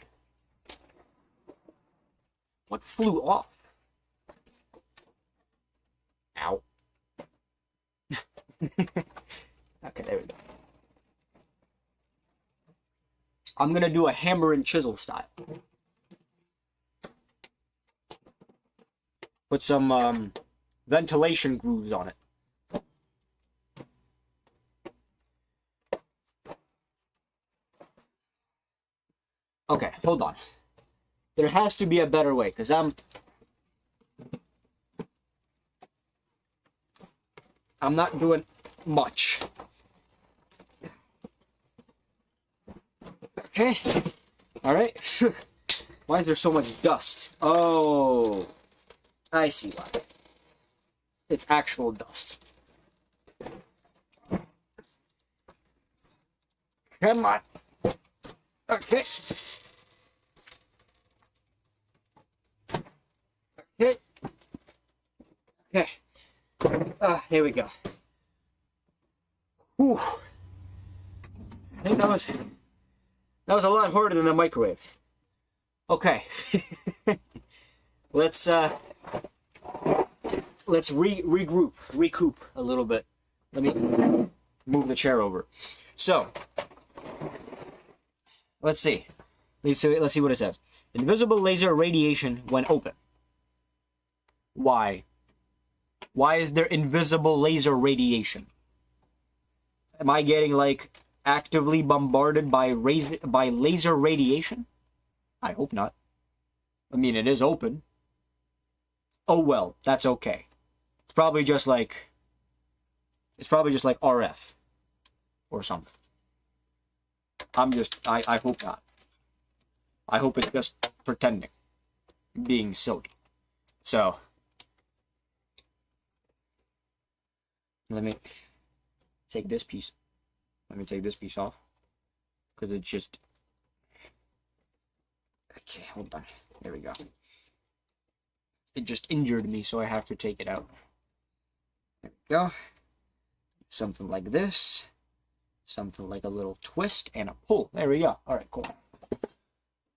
What flew off? Ow. Okay, there we go. I'm gonna do a hammer and chisel style. Put some ventilation grooves on it. Okay, hold on. There has to be a better way, because I'm not doing much. Okay. All right. Why is there so much dust? Oh, I see why. It's actual dust. Come on. Okay. Okay. Okay. Here we go. Whew. I think that was a lot harder than the microwave. Okay. Let's recoup a little bit. Let me move the chair over. So, let's see. Let's see what it says. Invisible laser radiation when open. Why? Why is there invisible laser radiation? Am I getting, like, actively bombarded by laser radiation? I hope not. I mean, it is open. Oh well, that's okay. It's probably just like RF or something. I hope not. I hope it's just pretending, being silly. So, let me take this piece. Let me take this piece off, because it's just... Okay, hold on. There we go. It just injured me, so I have to take it out. There we go. Something like this. Something like a little twist and a pull. There we go. Alright, cool.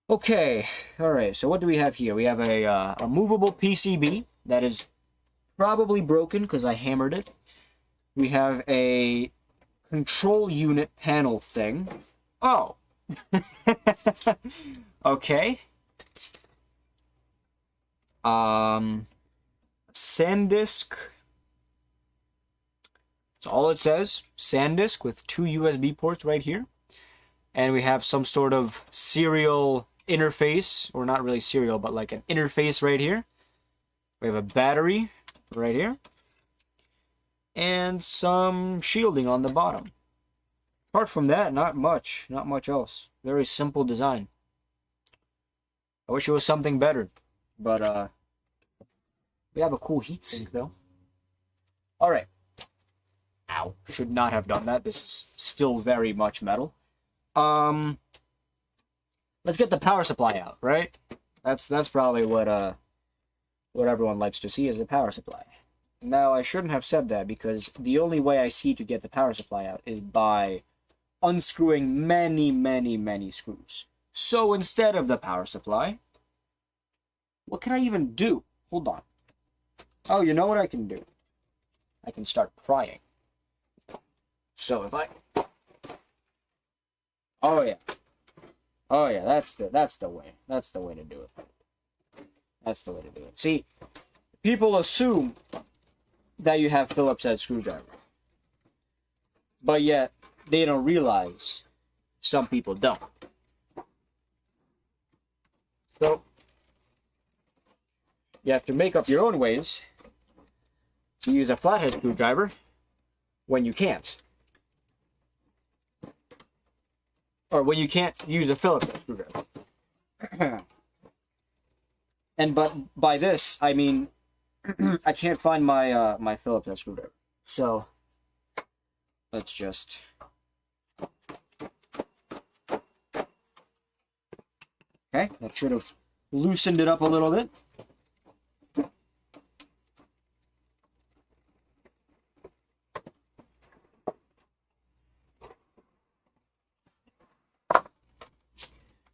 Okay, alright, so what do we have here? We have a movable PCB that is probably broken because I hammered it. We have a control unit panel thing. Oh! Okay. SanDisk. That's all it says. SanDisk with 2 USB ports right here. And we have some sort of serial interface, or not really serial, but like an interface right here. We have a battery right here. And some shielding on the bottom. Apart from that, not much else. Very simple design. I wish it was something better, but we have a cool heatsink though. All right. Ow! Should not have done that. This is still very much metal. Let's get the power supply out, right? That's probably what everyone likes to see is a power supply. Now, I shouldn't have said that, because the only way I see to get the power supply out is by unscrewing many screws. So instead of the power supply, what can I even do? Hold on. Oh, you know what I can do? I can start prying. So if I... Oh yeah, that's the way. That's the way to do it. That's the way to do it. See, people assume that you have Phillips head screwdriver, but yet they don't realize some people don't. So you have to make up your own ways to use a flathead screwdriver when you can't. or when you can't use a Phillips head screwdriver. And but by this I mean I can't find my my Phillips head screwdriver. So let's just okay, that should have loosened it up a little bit.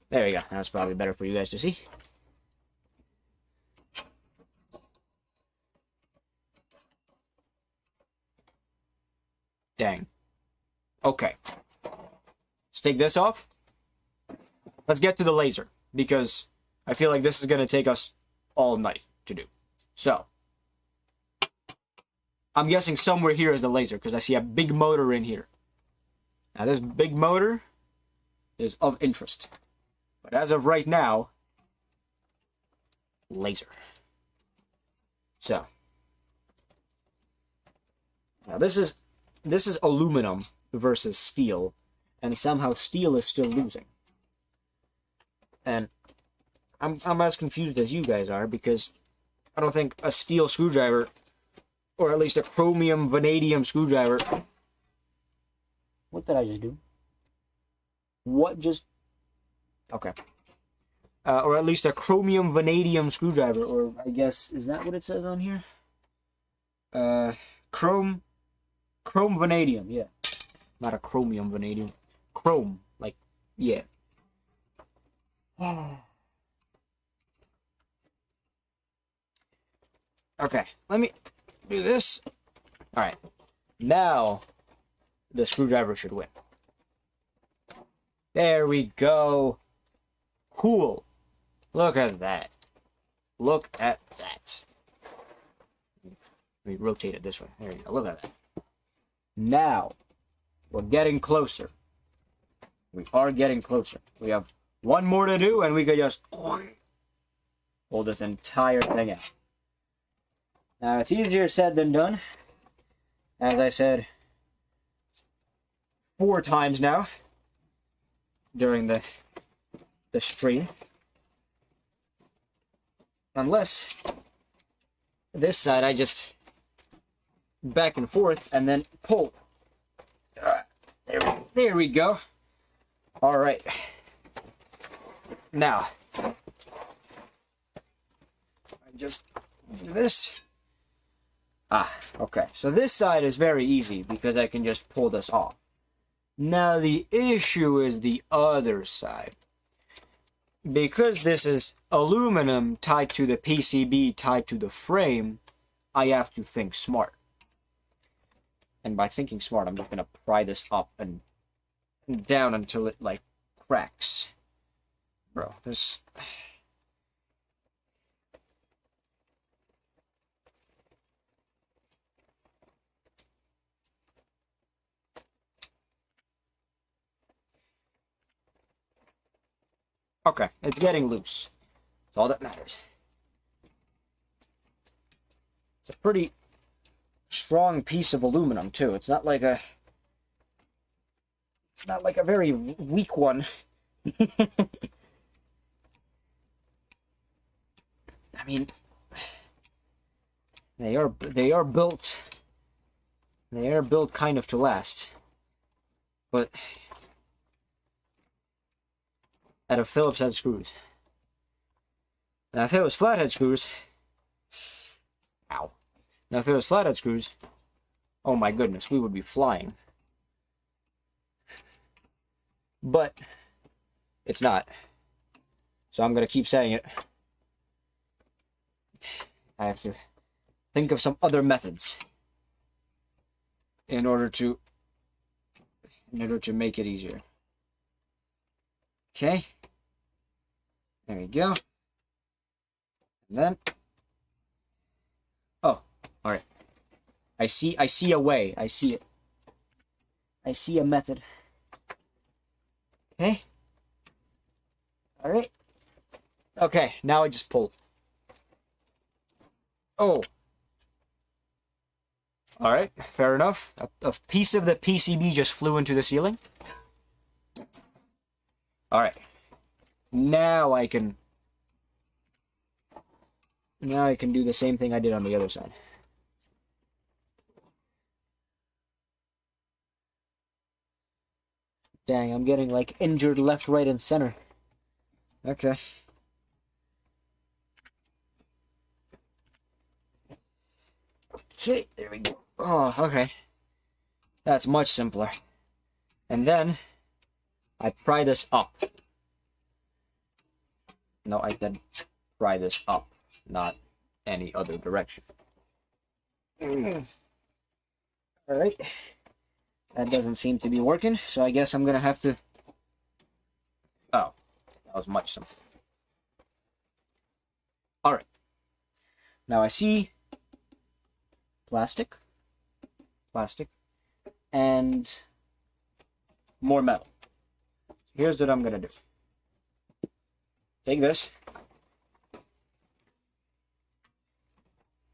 There we go. That's probably better for you guys to see. Dang. Okay. Let's take this off. Let's get to the laser, because I feel like this is going to take us all night to do. So, I'm guessing somewhere here is the laser, because I see a big motor in here. Now, this big motor is of interest. But as of right now, laser. So, now this is aluminum versus steel, and somehow steel is still losing. And I'm as confused as you guys are, because I don't think a steel screwdriver, or at least a chromium vanadium screwdriver. What did I just do? What just? Okay. Or at least a chromium vanadium screwdriver, or I guess, is that what it says on here? Chrome vanadium, yeah. Not a chromium vanadium. Chrome, like, yeah. Okay, let me do this. Alright. Now, the screwdriver should win. There we go. Cool. Look at that. Look at that. Let me rotate it this way. There you go. Look at that. Now, we're getting closer. We are getting closer. We have one more to do, and we could just pull this entire thing out. Now, it's easier said than done. As I said 4 times now during the stream. Unless this side I just back and forth and then pull. There we go. All right. Now, I just do this. Okay. So this side is very easy because I can just pull this off. Now the issue is the other side. Because this is aluminum tied to the PCB tied to the frame, I have to think smart. And by thinking smart, I'm just going to pry this up and down until it, like, cracks. Bro, this... Okay, it's getting loose. That's all that matters. It's a pretty strong piece of aluminum, too. It's not like a very weak one. I mean, they are built kind of to last. But out of Phillips head screws. Now if it was flathead screws, ow. Now if it was flathead screws, oh my goodness, we would be flying. But it's not. So I'm gonna keep saying it. I have to think of some other methods in order to make it easier. Okay. There we go. And then, oh, all right. I see a way. I see it. I see a method. Okay. All right. Okay, now I just pull. Oh. All right, fair enough. A piece of the PCB just flew into the ceiling. All right. Now I can do the same thing I did on the other side. Dang, I'm getting like injured left, right, and center. Okay. Okay, there we go. Oh, okay. That's much simpler. And then I pry this up. No, I said pry this up, not any other direction. Alright. That doesn't seem to be working, so I guess I'm gonna have to... Oh, that was much simpler. Alright. Now I see plastic, and more metal. Here's what I'm gonna do. Take this.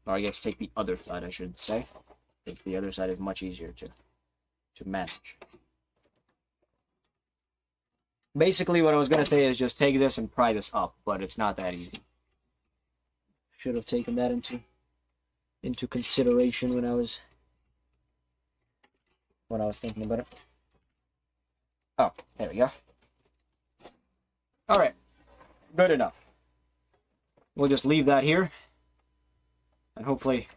Or I guess take the other side, I should say. Because the other side is much easier to manage. Basically, what I was gonna say is just take this and pry this up, but it's not that easy. Should have taken that into consideration when I was thinking about it. Oh, there we go. All right, good enough. We'll just leave that here, and hopefully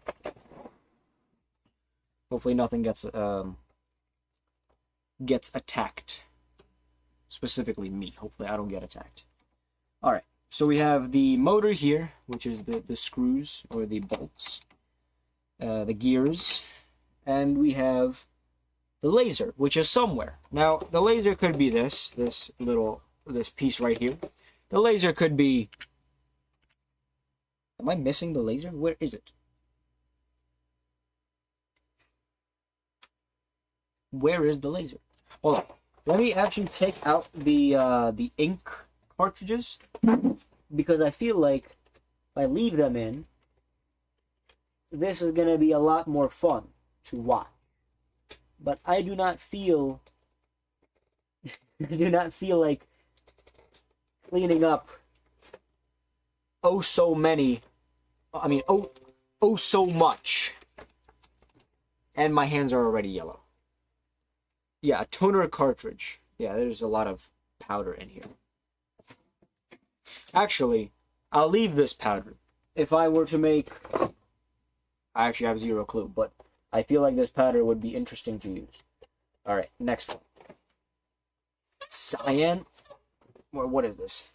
nothing gets attacked. Specifically me. Hopefully I don't get attacked. All right. So we have the motor here, which is the screws or the bolts, the gears, and we have the laser, which is somewhere. Now the laser could be this piece right here. The laser could be. Am I missing the laser? Where is it? Where is the laser? Hold on. Let me actually take out the ink cartridges, because I feel like if I leave them in, this is gonna be a lot more fun to watch. But I do not feel like cleaning up so much, and my hands are already yellow. Yeah, a toner cartridge. Yeah, there's a lot of powder in here. Actually, I'll leave this powder. If I were to make... I actually have zero clue, but I feel like this powder would be interesting to use. Alright, next one. Cyan. Or what is this?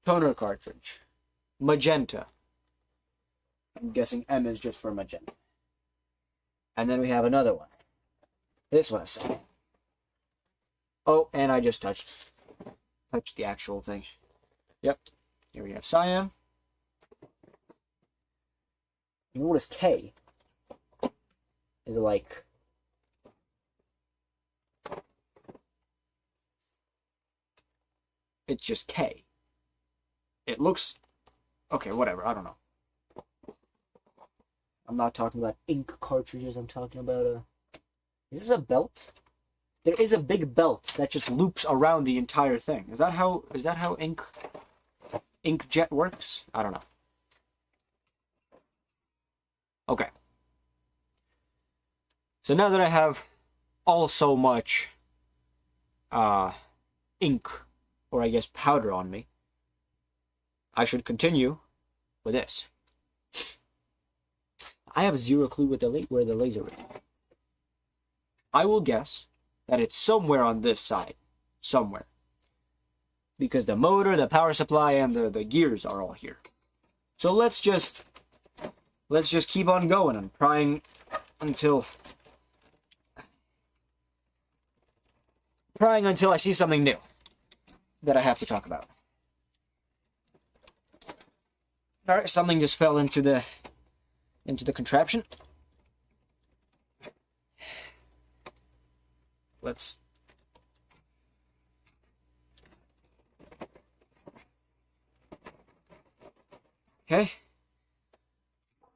Toner cartridge. Magenta. I'm guessing M is just for magenta. And then we have another one. This one is cyan. Oh, and I just touched the actual thing. Yep. Here we have cyan. And what is K? Is it like... It's just K. It looks... Okay, whatever. I don't know. I'm not talking about ink cartridges. I'm talking about Is this a belt? There is a big belt that just loops around the entire thing. Is that how inkjet works? I don't know. Okay. So now that I have so much ink, or I guess powder on me, I should continue with this. I have zero clue where the laser is. I will guess that it's somewhere on this side. Somewhere. Because the motor, the power supply, and the gears are all here. So let's just keep on going and prying until I see something new that I have to talk about. Alright, something just fell into the contraption. Let's... Okay.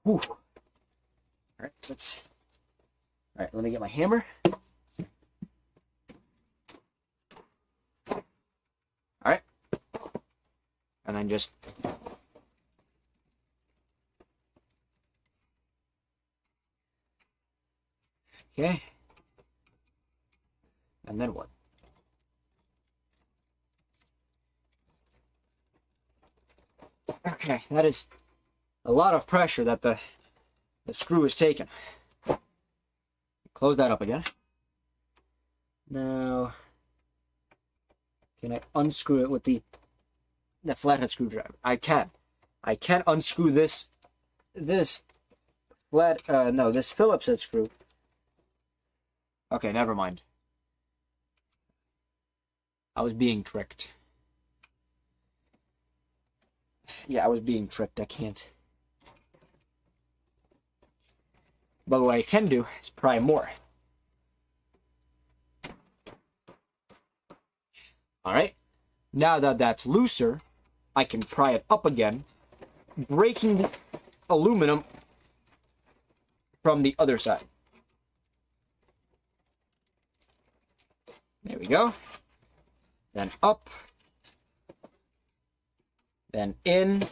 Whew. Alright, let me get my hammer. just... Okay. And then what? Okay, that is a lot of pressure that the screw is taking. Close that up again. Now, can I unscrew it with the flathead screwdriver? I can. I can unscrew this Phillips head screw. Okay, never mind. I was being tricked. Yeah, I was being tricked. I can't. But what I can do is pry more. Alright. Now that that's looser, I can pry it up again, breaking the aluminum from the other side. There we go. Then up. Then in.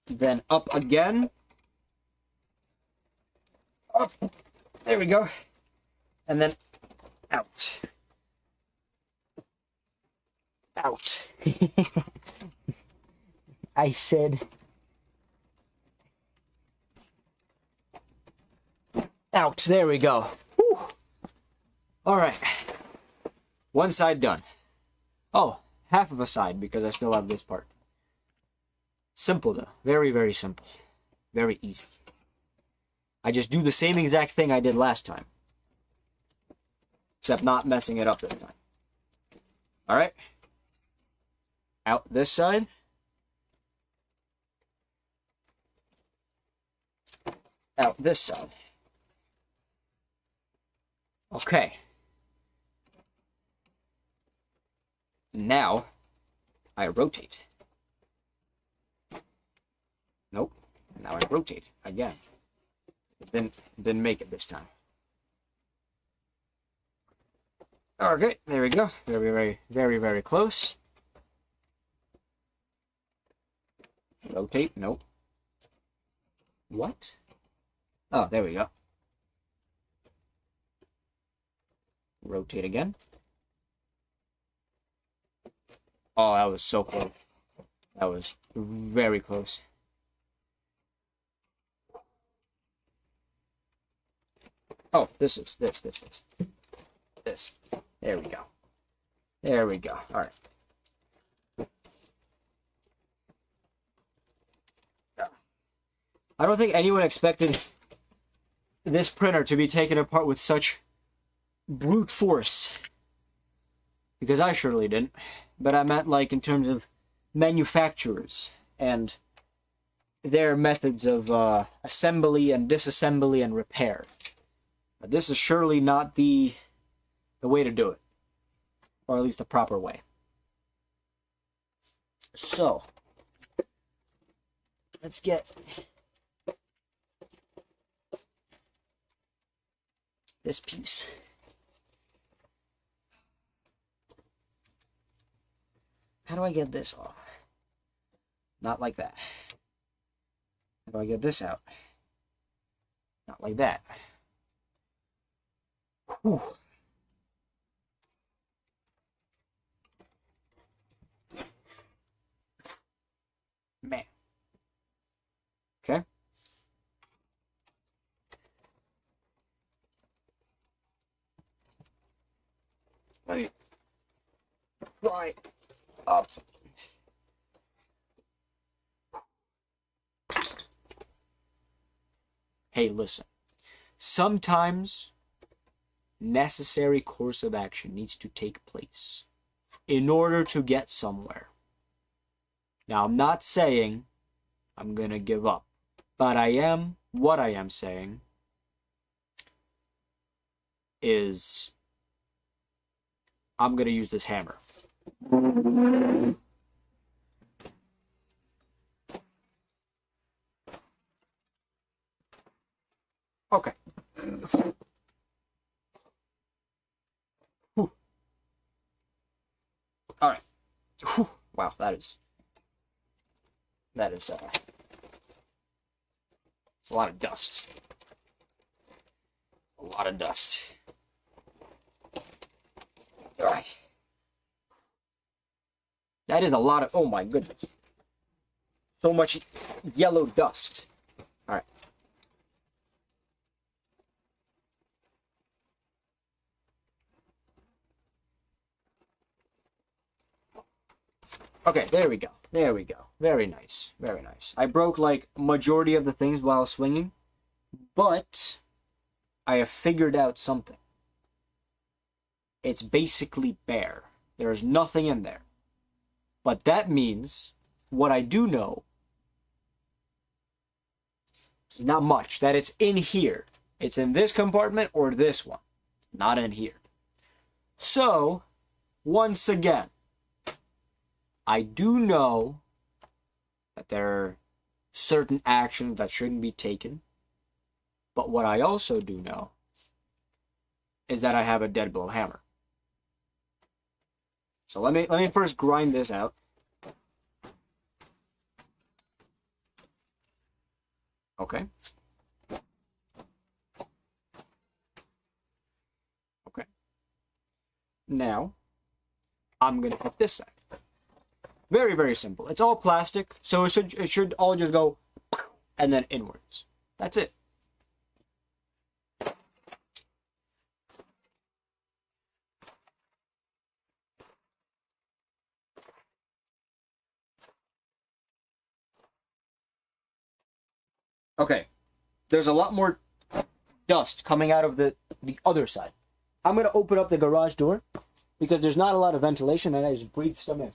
Then up again. Up. There we go. And then out. Out. I said out. There we go. Whew. All right. One side done. Oh, half of a side because I still have this part. Simple though. Very, very simple. Very easy. I just do the same exact thing I did last time. Except not messing it up this time. Alright. Out this side. Out this side. Okay. Now, I rotate. Nope. Now I rotate again. Didn't make it this time. Okay, there we go. Very, very, very, very close. Rotate. Nope. What? Oh, there we go. Rotate again. Oh, that was so close. That was very close. Oh, this. There we go. There we go. All right. I don't think anyone expected this printer to be taken apart with such brute force. Because I surely didn't. But I meant like in terms of manufacturers and their methods of assembly and disassembly and repair. This is surely not the way to do it. Or at least the proper way. So, let's get this piece. How do I get this off? Not like that. How do I get this out? Not like that. Whew. Man. Okay. Right up. Hey, listen. Sometimes necessary course of action needs to take place in order to get somewhere. Now, I'm not saying I'm gonna give up, but what I am saying is I'm gonna use this hammer. Okay. Whew. Wow, that is it's a lot of dust. A lot of dust. All right. That is a lot of, oh my goodness. So much yellow dust. All right. Okay, there we go. There we go. Very nice. Very nice. I broke like majority of the things while swinging, but I have figured out something. It's basically bare. There's nothing in there. But that means what I do know is not much, that it's in here. It's in this compartment or this one, not in here. So, once again, I do know that there are certain actions that shouldn't be taken. But what I also do know is that I have a dead blow hammer. So let me first grind this out. Okay. Okay. Now, I'm gonna hit this side. Very, very simple. It's all plastic, so it should all just go and then inwards. That's it. Okay, there's a lot more dust coming out of the other side. I'm going to open up the garage door because there's not a lot of ventilation and I just breathe some in.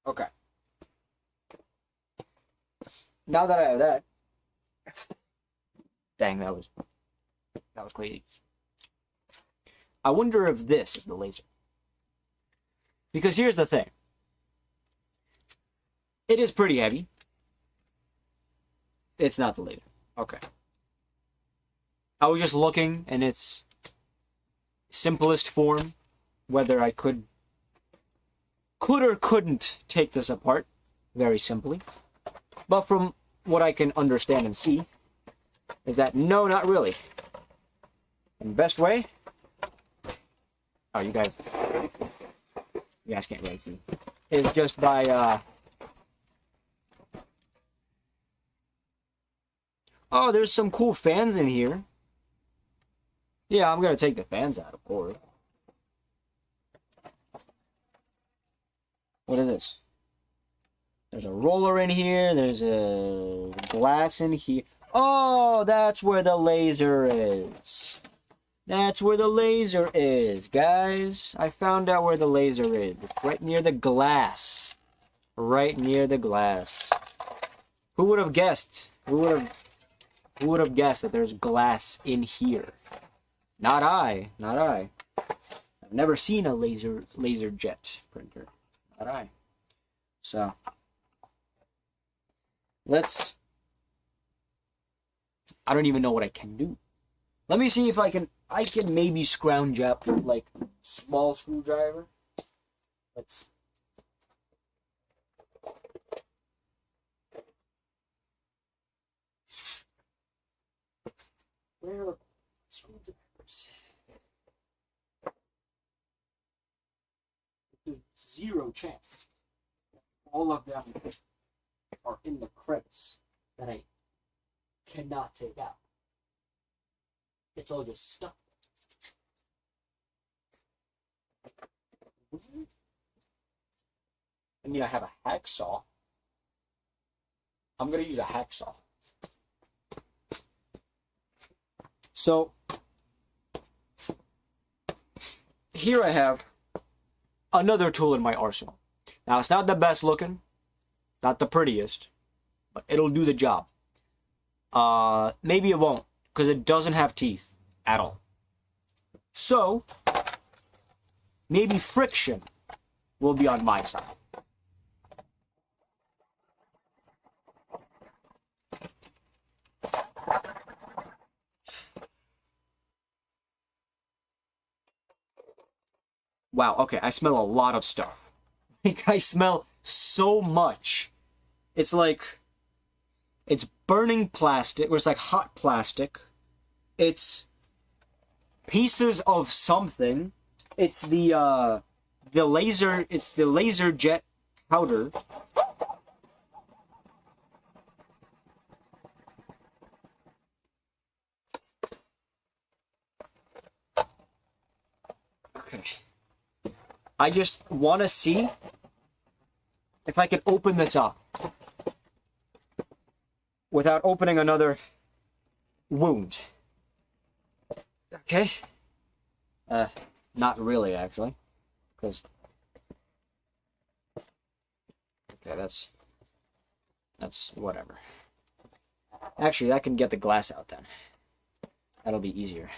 Okay. Now that I have that, dang, that was crazy. I wonder if this is the laser. Because here's the thing. It is pretty heavy. It's not the laser. Okay. I was just looking in its simplest form, whether I could or couldn't take this apart, very simply. But from what I can understand and see, is that no, not really. And best way, oh, you guys can't really see, is just by, oh, there's some cool fans in here. Yeah, I'm gonna take the fans out, of course. What is this? There's a roller in here. There's a glass in here. Oh, that's where the laser is. That's where the laser is, guys. I found out where the laser is. It's right near the glass. Right near the glass. Who would have guessed? Who would have guessed that there's glass in here? Not I. Not I. I've never seen a laser jet printer. Not I. So I don't even know what I can do. Let me see if I can maybe scrounge up like small screwdriver. Where are screwdrivers? There's zero chance. All of them are in the crevice that I cannot take out. It's all just stuck. I mean, I have a hacksaw. I'm going to use a hacksaw. So, here I have another tool in my arsenal. Now, it's not the best looking, not the prettiest, but it'll do the job. Maybe it won't, because it doesn't have teeth at all. So, maybe friction will be on my side. Wow, okay, I smell a lot of stuff. Like, I smell so much. It's like, it's burning plastic, or it's like hot plastic. It's pieces of something. It's the laser jet powder. Okay. I just want to see if I can open this up without opening another wound. Okay? Not really, actually. Because... Okay, that's whatever. Actually, I can get the glass out then. That'll be easier.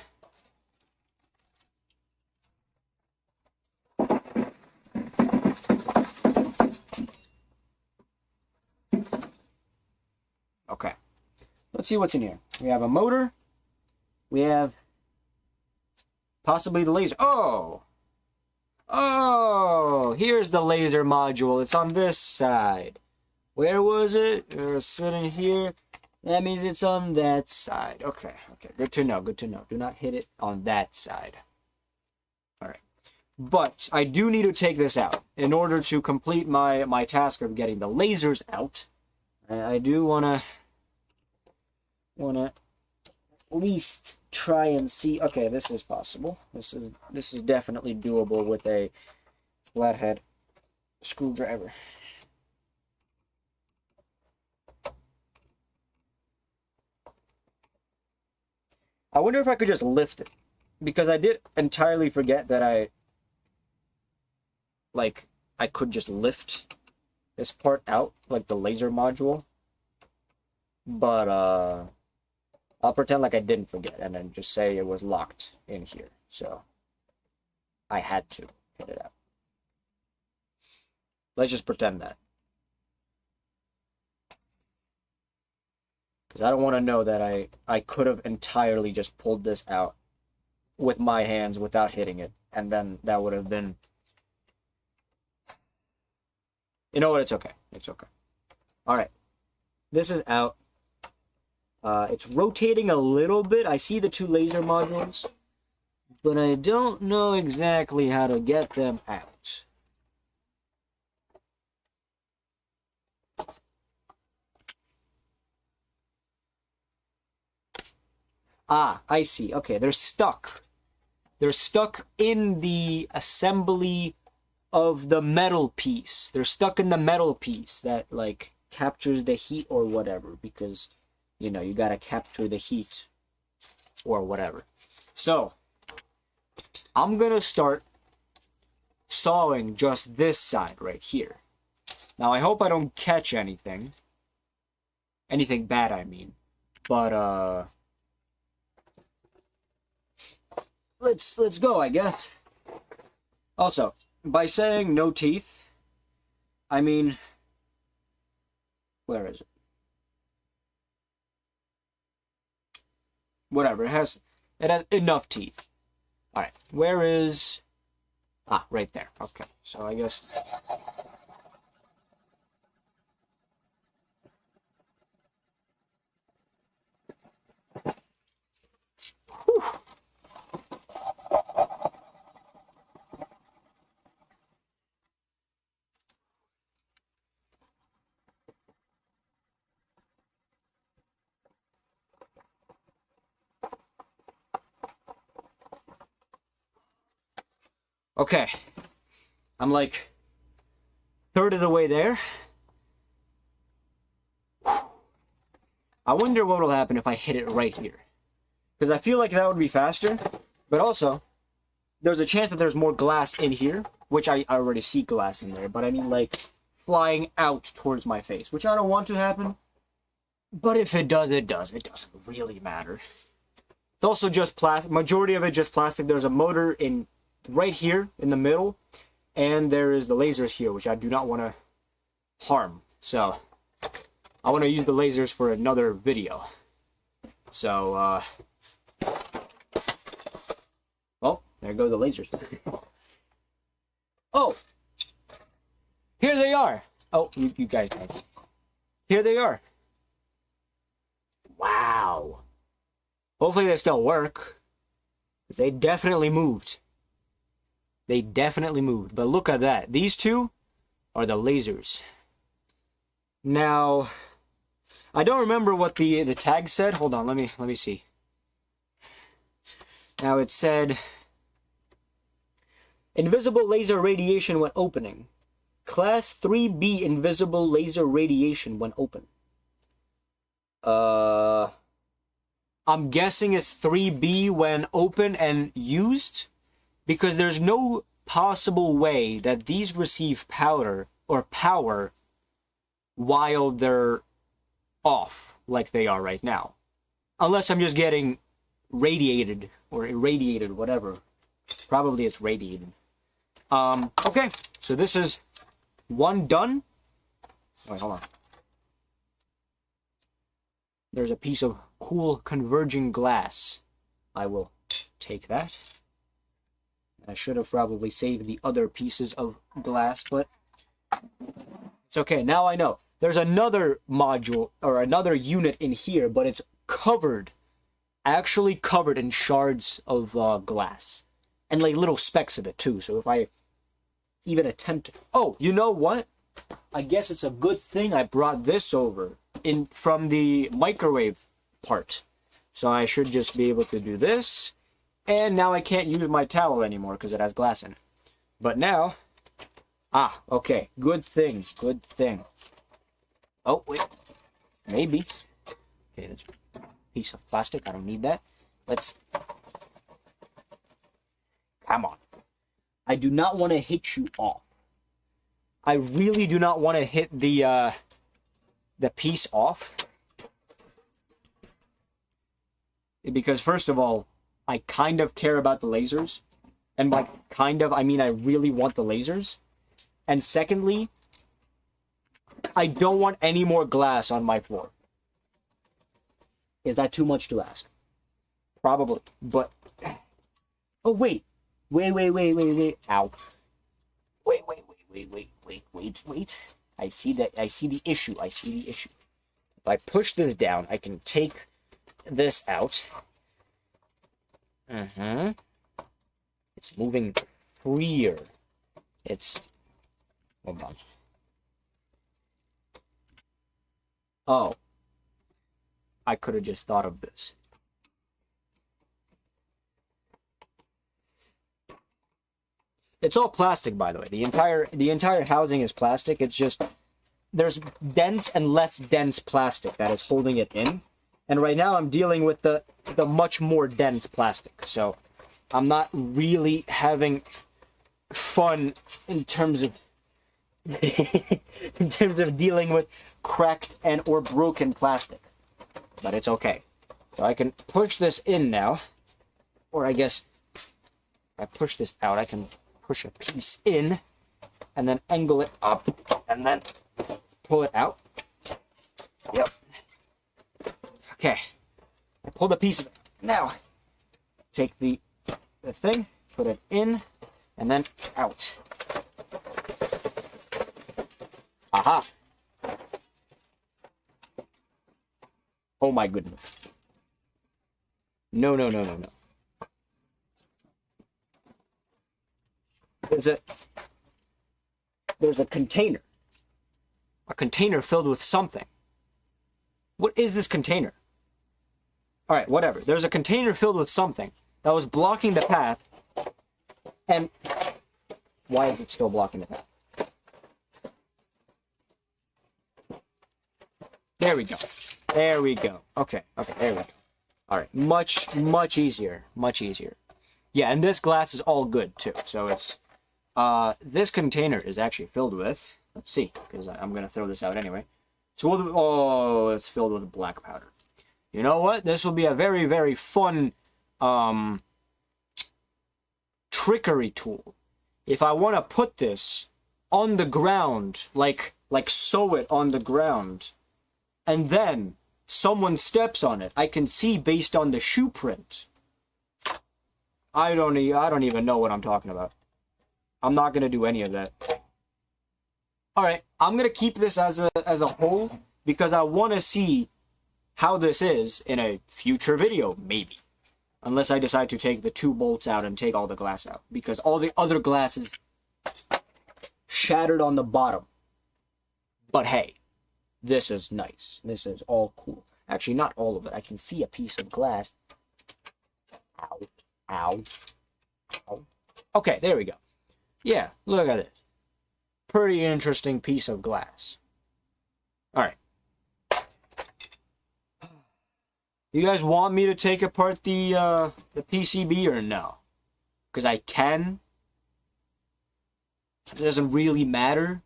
Okay. Let's see what's in here. We have a motor. We have possibly the laser. Oh! Oh! Here's the laser module. It's on this side. Where was it? It was sitting here. That means it's on that side. Okay, okay. Good to know, good to know. Do not hit it on that side. Alright. But I do need to take this out. In order to complete my task of getting the lasers out, I do wanna at least try and see. Okay, this is possible. This is definitely doable with a flathead screwdriver. I wonder if I could just lift it, because I did entirely forget that I could just lift this part out, like the laser module. But I'll pretend like I didn't forget and then just say it was locked in here. So I had to hit it out. Let's just pretend that. Because I don't want to know that I could have entirely just pulled this out with my hands without hitting it. And then that would have been... You know what? It's okay. It's okay. Alright. This is out. It's rotating a little bit. I see the two laser modules, but I don't know exactly how to get them out. Ah, I see. Okay, they're stuck. They're stuck in the assembly of the metal piece. They're stuck in the metal piece that, like, captures the heat or whatever, because, you know, you gotta capture the heat or whatever. So, I'm gonna start sawing just this side right here. Now, I hope I don't catch anything. Anything bad, I mean. But, let's go, I guess. Also, by saying no teeth, I mean, where is it? Whatever, it has enough teeth. Alright, where is... Ah, right there. Okay, so I guess... Whew. Okay, I'm like third of the way there. I wonder what will happen if I hit it right here. Because I feel like that would be faster, but also, there's a chance that there's more glass in here, which I already see glass in there, but I mean like flying out towards my face, which I don't want to happen. But if it does, it does. It doesn't really matter. It's also just plastic. Majority of it just plastic. There's a motor in right here in the middle, and there is the lasers here, which I do not want to harm. So I want to use the lasers for another video. So well, there go the lasers. Oh, here they are. Oh, you guys. Here they are. Wow. Hopefully they still work. They definitely moved. They definitely moved. But look at that. These two are the lasers. Now, I don't remember what the tag said. Hold on, let me see. Now it said invisible laser radiation when opening. Class 3B invisible laser radiation when open. I'm guessing it's 3B when open and used, because there's no possible way that these receive power while they're off like they are right now. Unless I'm just getting radiated or irradiated, whatever. Probably it's radiated. Okay, so this is one done. Wait, hold on. There's a piece of cool converging glass. I will take that. I should have probably saved the other pieces of glass, but it's okay. Now I know. There's another module or another unit in here, but it's covered, actually covered in shards of glass. And like little specks of it too. So if I even attempt to... Oh, you know what? I guess it's a good thing I brought this over from the microwave part. So I should just be able to do this. And now I can't use my towel anymore because it has glass in it. But now... Ah, okay. Good thing. Good thing. Oh, wait. Maybe. Okay, that's a piece of plastic. I don't need that. Let's... Come on. I do not want to hit you off. I really do not want to hit the piece off. Because first of all, I kind of care about the lasers. And by kind of, I mean I really want the lasers. And secondly, I don't want any more glass on my floor. Is that too much to ask? Probably. But... Oh, wait. Wait. Ow. Wait. I see the issue. If I push this down, I can take this out. It's moving freer. Hold on. Oh. I could have just thought of this. It's all plastic, by the way. The entire housing is plastic. It's just there's dense and less dense plastic that is holding it in. And right now I'm dealing with the much more dense plastic. So I'm not really having fun in terms of dealing with cracked and or broken plastic. But it's okay. So I can push this in now. Or I guess if I push this out, I can push a piece in and then angle it up and then pull it out. Yep. Okay. I pulled a piece of it. Now, take the thing, put it in, and then out. Aha. Oh my goodness. No. There's a container. A container filled with something. What is this container? Alright, whatever. There's a container filled with something that was blocking the path. And why is it still blocking the path? There we go. Okay, there we go. Alright, much easier. Yeah, and this glass is all good too. So it's this container is actually filled with, let's see, because I'm gonna throw this out anyway. So it's filled with black powder. You know what? This will be a very, very fun trickery tool. If I want to put this on the ground, like sew it on the ground, and then someone steps on it, I can see based on the shoe print. I don't even know what I'm talking about. I'm not gonna do any of that. All right, I'm gonna keep this as a whole because I want to see how this is in a future video, maybe. Unless I decide to take the 2 bolts out and take all the glass out, because all the other glass is shattered on the bottom. But hey, this is nice. This is all cool. Actually, not all of it. I can see a piece of glass. Ow. Ow. Ow. Okay, there we go. Yeah, look at this. Pretty interesting piece of glass. Alright. You guys want me to take apart the PCB or no? Because I can. It doesn't really matter.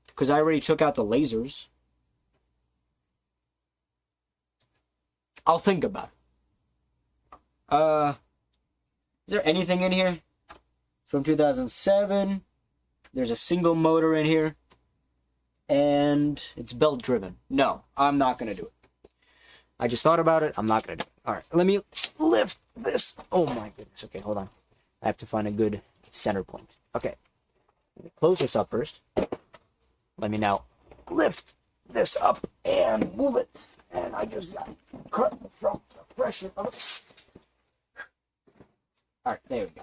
Because I already took out the lasers. I'll think about it. Is there anything in here? From 2007. There's a single motor in here. And it's belt driven. No, I'm not going to do it. I just thought about it. I'm not going to do it. Alright, let me lift this. Oh my goodness. Okay, hold on. I have to find a good center point. Okay. Close this up first. Let me now lift this up and move it. And I just got cut from the pressure of it. Alright, there we go.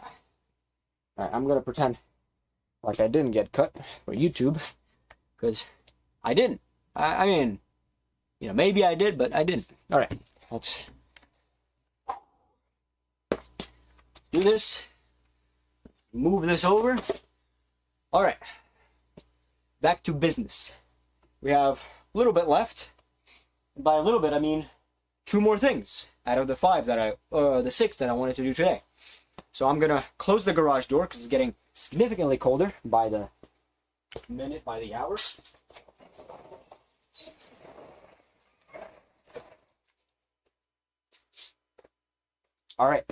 Alright, I'm going to pretend like I didn't get cut for YouTube. Because I didn't. I mean, you know, maybe I did, but I didn't. Alright, let's do this. Move this over. Alright. Back to business. We have a little bit left. By a little bit, I mean 2 more things out of the 5 that the 6 that I wanted to do today. So I'm gonna close the garage door because it's getting significantly colder by the minute, by the hour. Alright,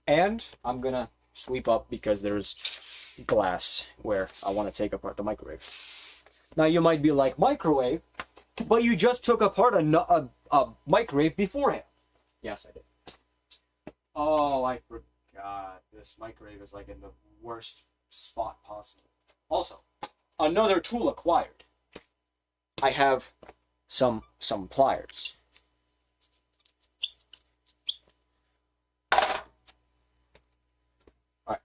and I'm gonna sweep up because there's glass where I want to take apart the microwave. Now you might be like, microwave? But you just took apart a microwave beforehand. Yes, I did. Oh, I forgot. This microwave is like in the worst spot possible. Also, another tool acquired. I have some pliers. Alright.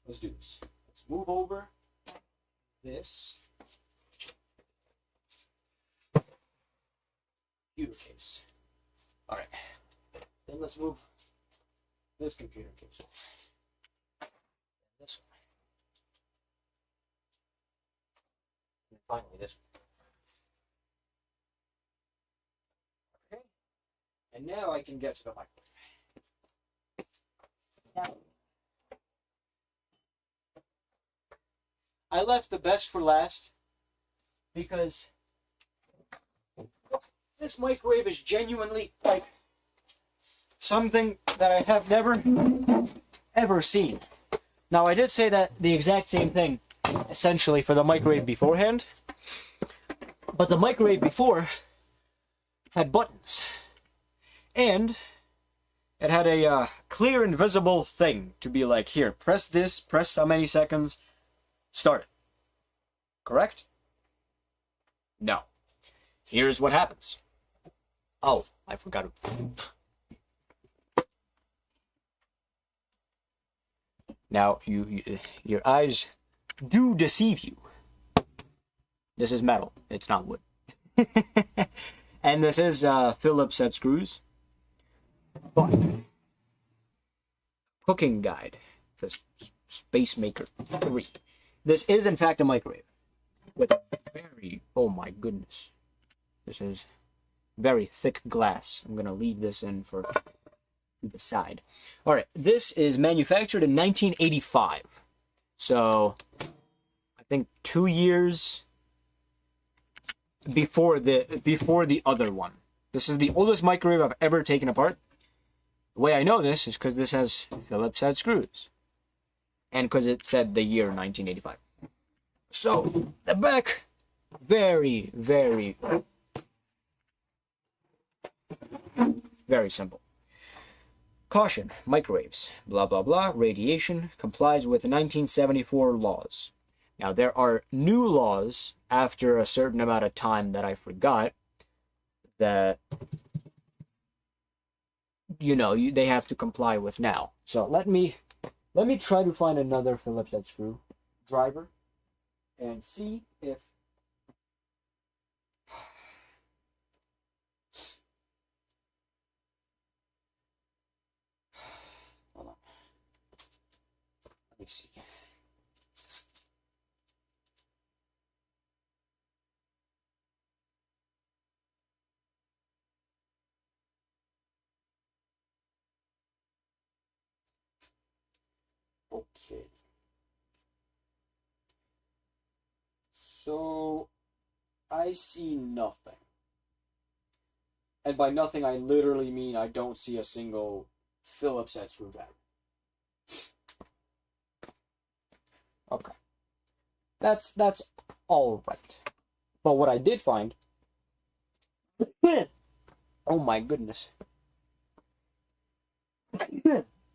Let's do this. Let's move over this computer case. Alright. Then let's move this computer case over. This one. And finally this one. Okay. And now I can get to the microwave. Now, I left the best for last because this microwave is genuinely like something that I have never ever seen. Now I did say that the exact same thing essentially for the microwave beforehand, but the microwave before had buttons and it had a clear and visible thing to be like, here, press this, press how many seconds, start it. Correct? No. Here's what happens. Oh, I forgot. Now, your eyes do deceive you. This is metal. It's not wood. And this is Phillips head screws. But cooking guide. It says Space Maker 3. This is in fact a microwave. With very, oh my goodness. This is very thick glass. I'm gonna leave this in for the side. Alright, this is manufactured in 1985. So I think 2 years before the other one. This is the oldest microwave I've ever taken apart. The way I know this is because this has Phillips head screws. And because it said the year 1985. So, the back, very, very, very simple. Caution, microwaves, blah blah blah, radiation, complies with 1974 laws. Now, there are new laws after a certain amount of time that I forgot that, they have to comply with now. So let me try to find another Phillips head screwdriver and see if hold on. Let me see. Okay. So I see nothing. And by nothing, I literally mean I don't see a single Phillips head screwdriver. Okay. That's all right. But what I did find, oh my goodness.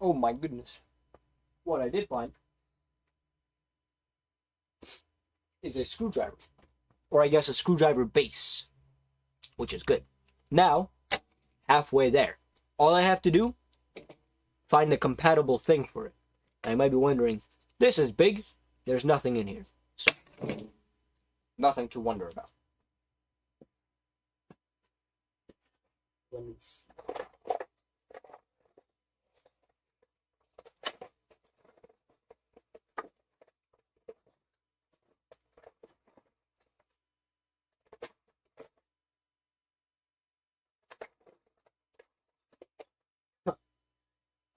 Oh my goodness. What I did find is a screwdriver. Or I guess a screwdriver base, which is good. Now, halfway there. All I have to do, find the compatible thing for it. And I might be wondering, this is big, there's nothing in here. So, nothing to wonder about. Let me see.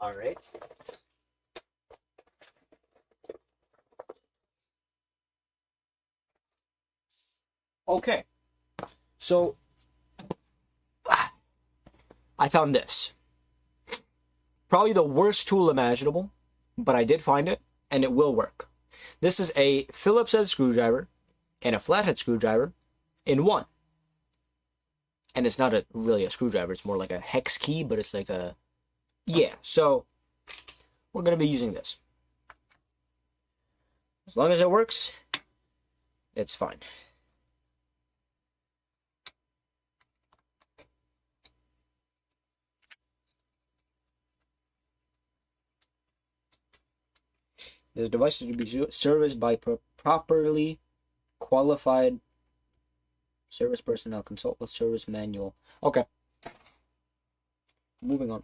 All right. Okay. So, I found this. Probably the worst tool imaginable, but I did find it, and it will work. This is a Phillips head screwdriver and a flathead screwdriver in one. And it's not really a screwdriver, it's more like a hex key, but it's like a... Yeah, so we're going to be using this. As long as it works, it's fine. This device is to be serviced by properly qualified service personnel. Consult with service manual. Okay. Moving on.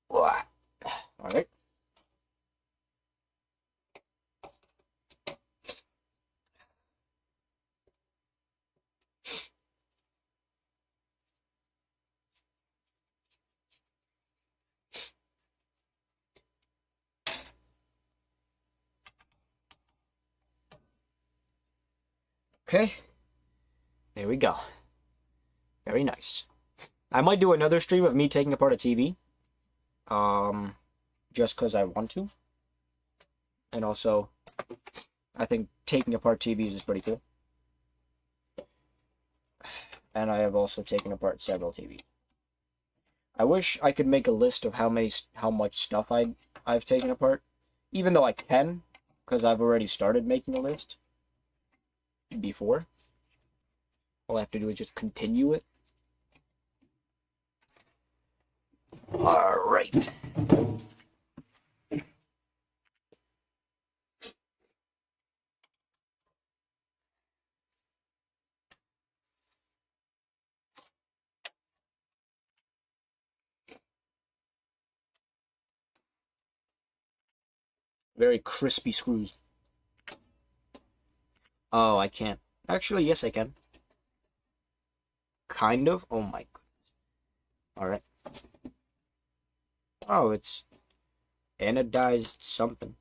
All right. Okay. There we go. Very nice. I might do another stream of me taking apart a TV. Just because I want to. And also, I think taking apart TVs is pretty cool. And I have also taken apart several TVs. I wish I could make a list of how much stuff I've taken apart. Even though I can, because I've already started making a list before. All I have to do is just continue it. Alright. Very crispy screws. Oh, I can't. Actually, yes, I can. Kind of. Oh my goodness. Alright. Oh, it's anodized something.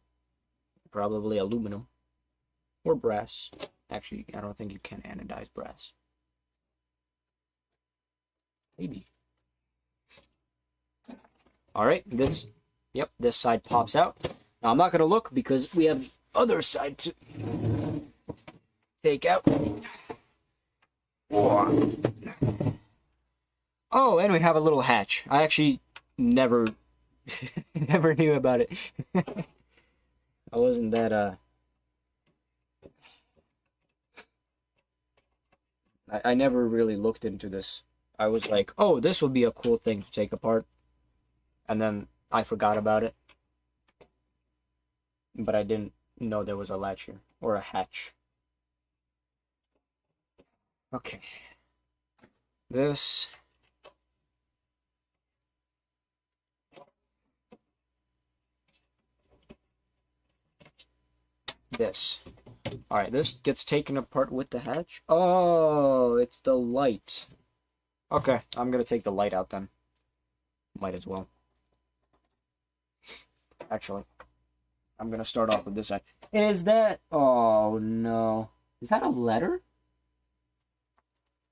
Probably aluminum. Or brass. Actually, I don't think you can anodize brass. Maybe. Alright, this side pops out. Now, I'm not going to look because we have the other side to take out. Oh, and we have a little hatch. I actually never never knew about it. I wasn't that I never really looked into this. I was like, oh, this would be a cool thing to take apart, and then I forgot about it. But I didn't know there was a latch here or a hatch. Okay. This. This. Alright, this gets taken apart with the hatch. Oh, it's the light. Okay, I'm gonna take the light out then. Might as well. Actually, I'm gonna start off with this side. Is that... Oh, no. Is that a letter?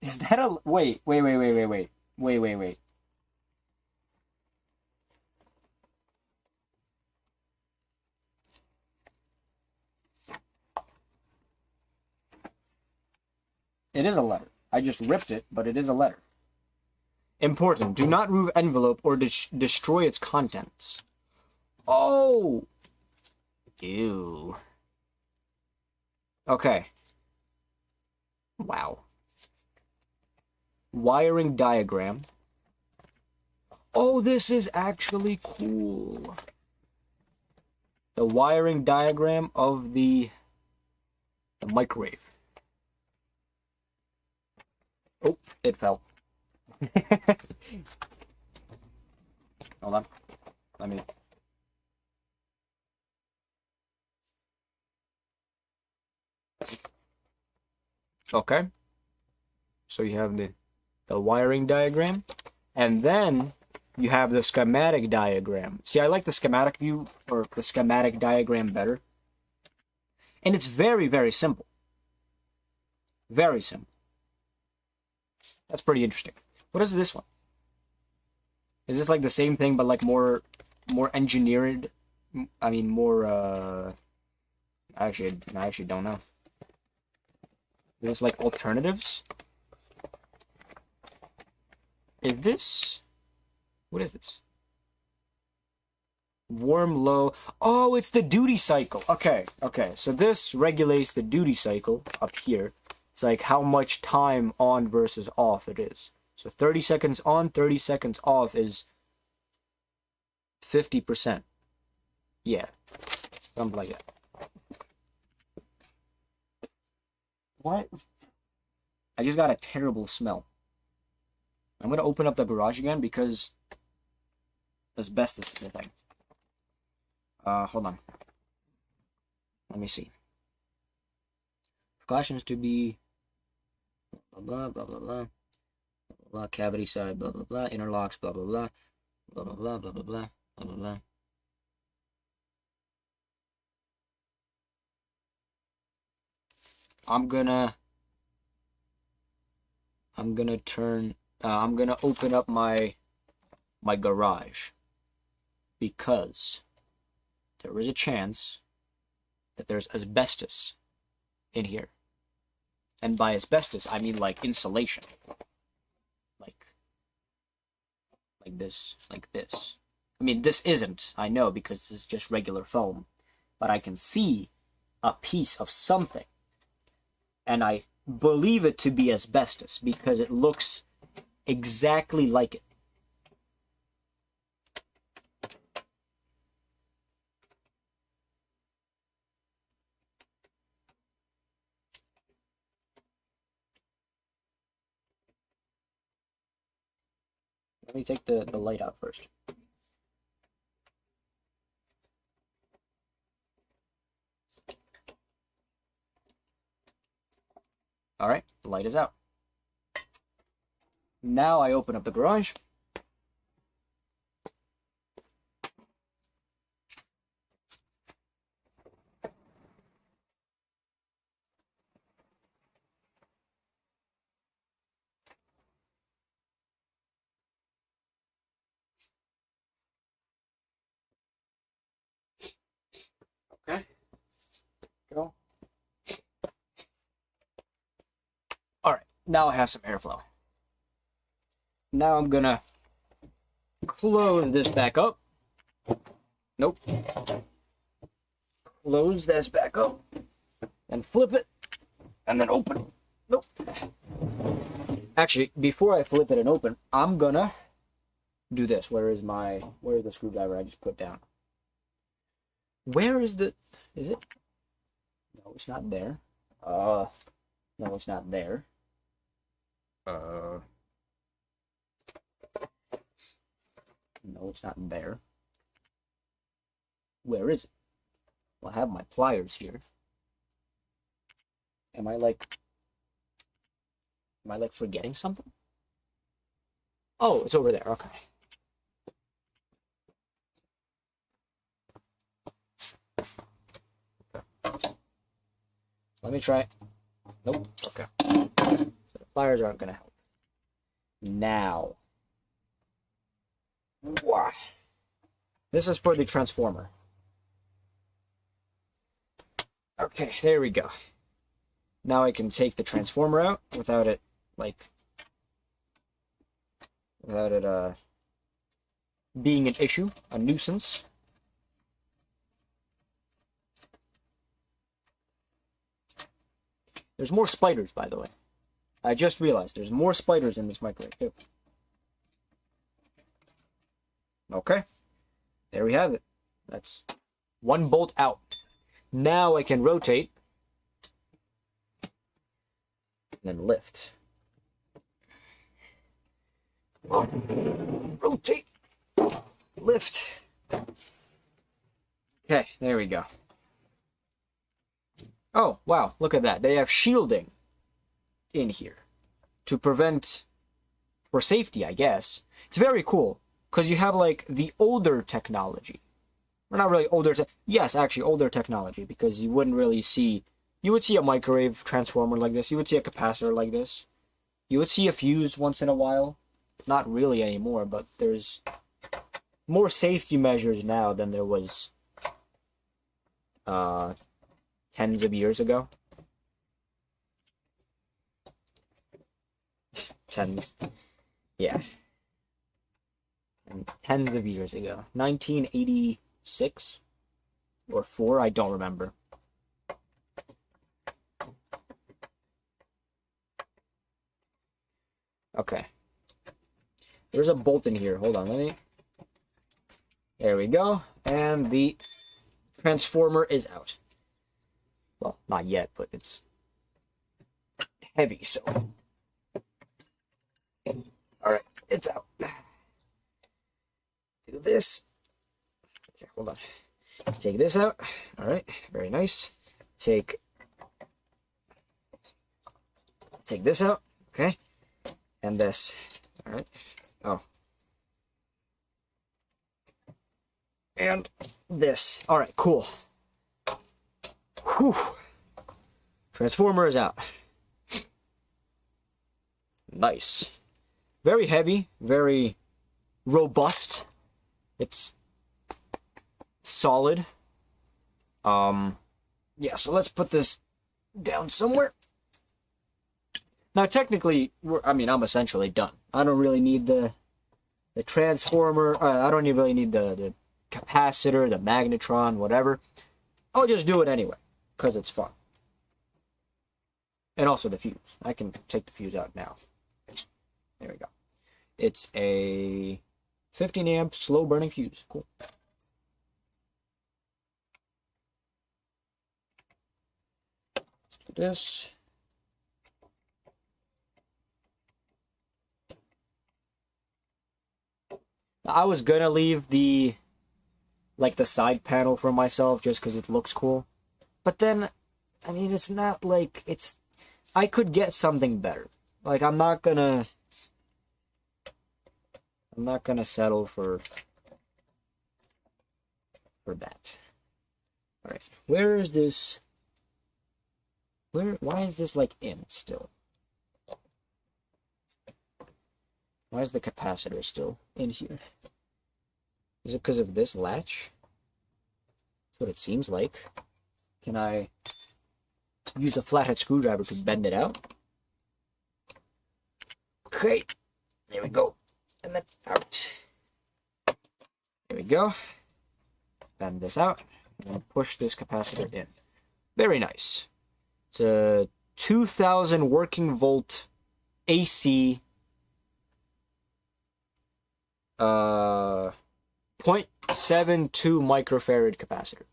Is that a... Wait. Wait. It is a letter. I just ripped it, but it is a letter. Important. Do not remove envelope or destroy its contents. Oh! Ew. Okay. Wow. Wiring diagram. Oh, this is actually cool. The wiring diagram of the microwave. Oh, it fell. Hold on. Let me... Okay. So you have the wiring diagram, and then you have the schematic diagram. See, I like the schematic view, or the schematic diagram better. And it's very, very simple. Very simple. That's pretty interesting. What is this one? Is this like the same thing, but like more engineered? I mean, more, I actually don't know. Is this like alternatives? Is this... What is this? Warm, low. Oh, it's the duty cycle. Okay. So this regulates the duty cycle up here. It's like how much time on versus off it is. So 30 seconds on, 30 seconds off is 50%. Yeah. Something like that. What? I just got a terrible smell. I'm going to open up the garage again because asbestos is a thing. Hold on. Let me see. Precautions to be blah blah blah blah blah, cavity side blah blah blah, interlocks blah blah blah blah blah blah blah blah blah blah blah. I'm gonna open up my garage because there is a chance that there's asbestos in here. And by asbestos, I mean like insulation. Like this, like this. I mean, this isn't, I know, because this is just regular foam. But I can see a piece of something. And I believe it to be asbestos because it looks exactly like it. Let me take the light out first. Alright, the light is out. Now I open up the garage. Okay. Go. Alright, now I have some airflow. Now I'm gonna close this back up. Nope. Close this back up. And flip it. And then open it. Nope. Actually, before I flip it and open, I'm gonna do this. Where is the screwdriver I just put down? Where is the... Is it? No, it's not there. No, it's not there. No, it's not there. Where is it? Well, I have my pliers here. Am I like forgetting something? Oh, it's over there. Okay. Let me try. Nope. Okay. So the pliers aren't gonna help. Now. Wow. This is for the transformer. Okay, there we go. Now I can take the transformer out without it, being an issue, a nuisance. There's more spiders, by the way. I just realized there's more spiders in this microwave, too. Okay. There we have it. That's one bolt out. Now I can rotate. And then lift. Rotate. Lift. Okay, there we go. Oh, wow, look at that. They have shielding in here to prevent, for safety, I guess. It's very cool, because you have, like, the older technology. Or not really older, yes, actually, older technology, because you wouldn't really see, you would see a microwave transformer like this, you would see a capacitor like this, you would see a fuse once in a while. Not really anymore, but there's more safety measures now than there was, tens of years ago. Tens. Yeah. And tens of years ago. 1986 or 4, I don't remember. Okay. There's a bolt in here. Hold on, let me... There we go. And the transformer is out. Well, not yet, but it's heavy, so... Alright, it's out. Do this. Okay, hold on. Take this out. Alright, very nice. Take this out. Okay. And this. Alright. Oh. And this. Alright, cool. Whew. Transformer is out. Nice. Very heavy, very robust. It's solid. Yeah, so let's put this down somewhere. Now, technically, I'm essentially done. I don't really need the transformer. I don't even really need the capacitor, the magnetron, whatever. I'll just do it anyway, because it's fun. And also the fuse. I can take the fuse out now. There we go. It's a 15 amp slow burning fuse. Cool. Let's do this. I was gonna leave the side panel for myself just because it looks cool. But then, I mean, it's not like it's... I could get something better. Like, I'm not gonna settle for that. Alright, where is this? Why is this, like, in still? Why is the capacitor still in here? Is it because of this latch? That's what it seems like. Can I use a flathead screwdriver to bend it out? Okay. There we go. And then out. There we go. Bend this out and push this capacitor in. Very nice. It's a 2000 working volt AC 0.72 microfarad capacitor.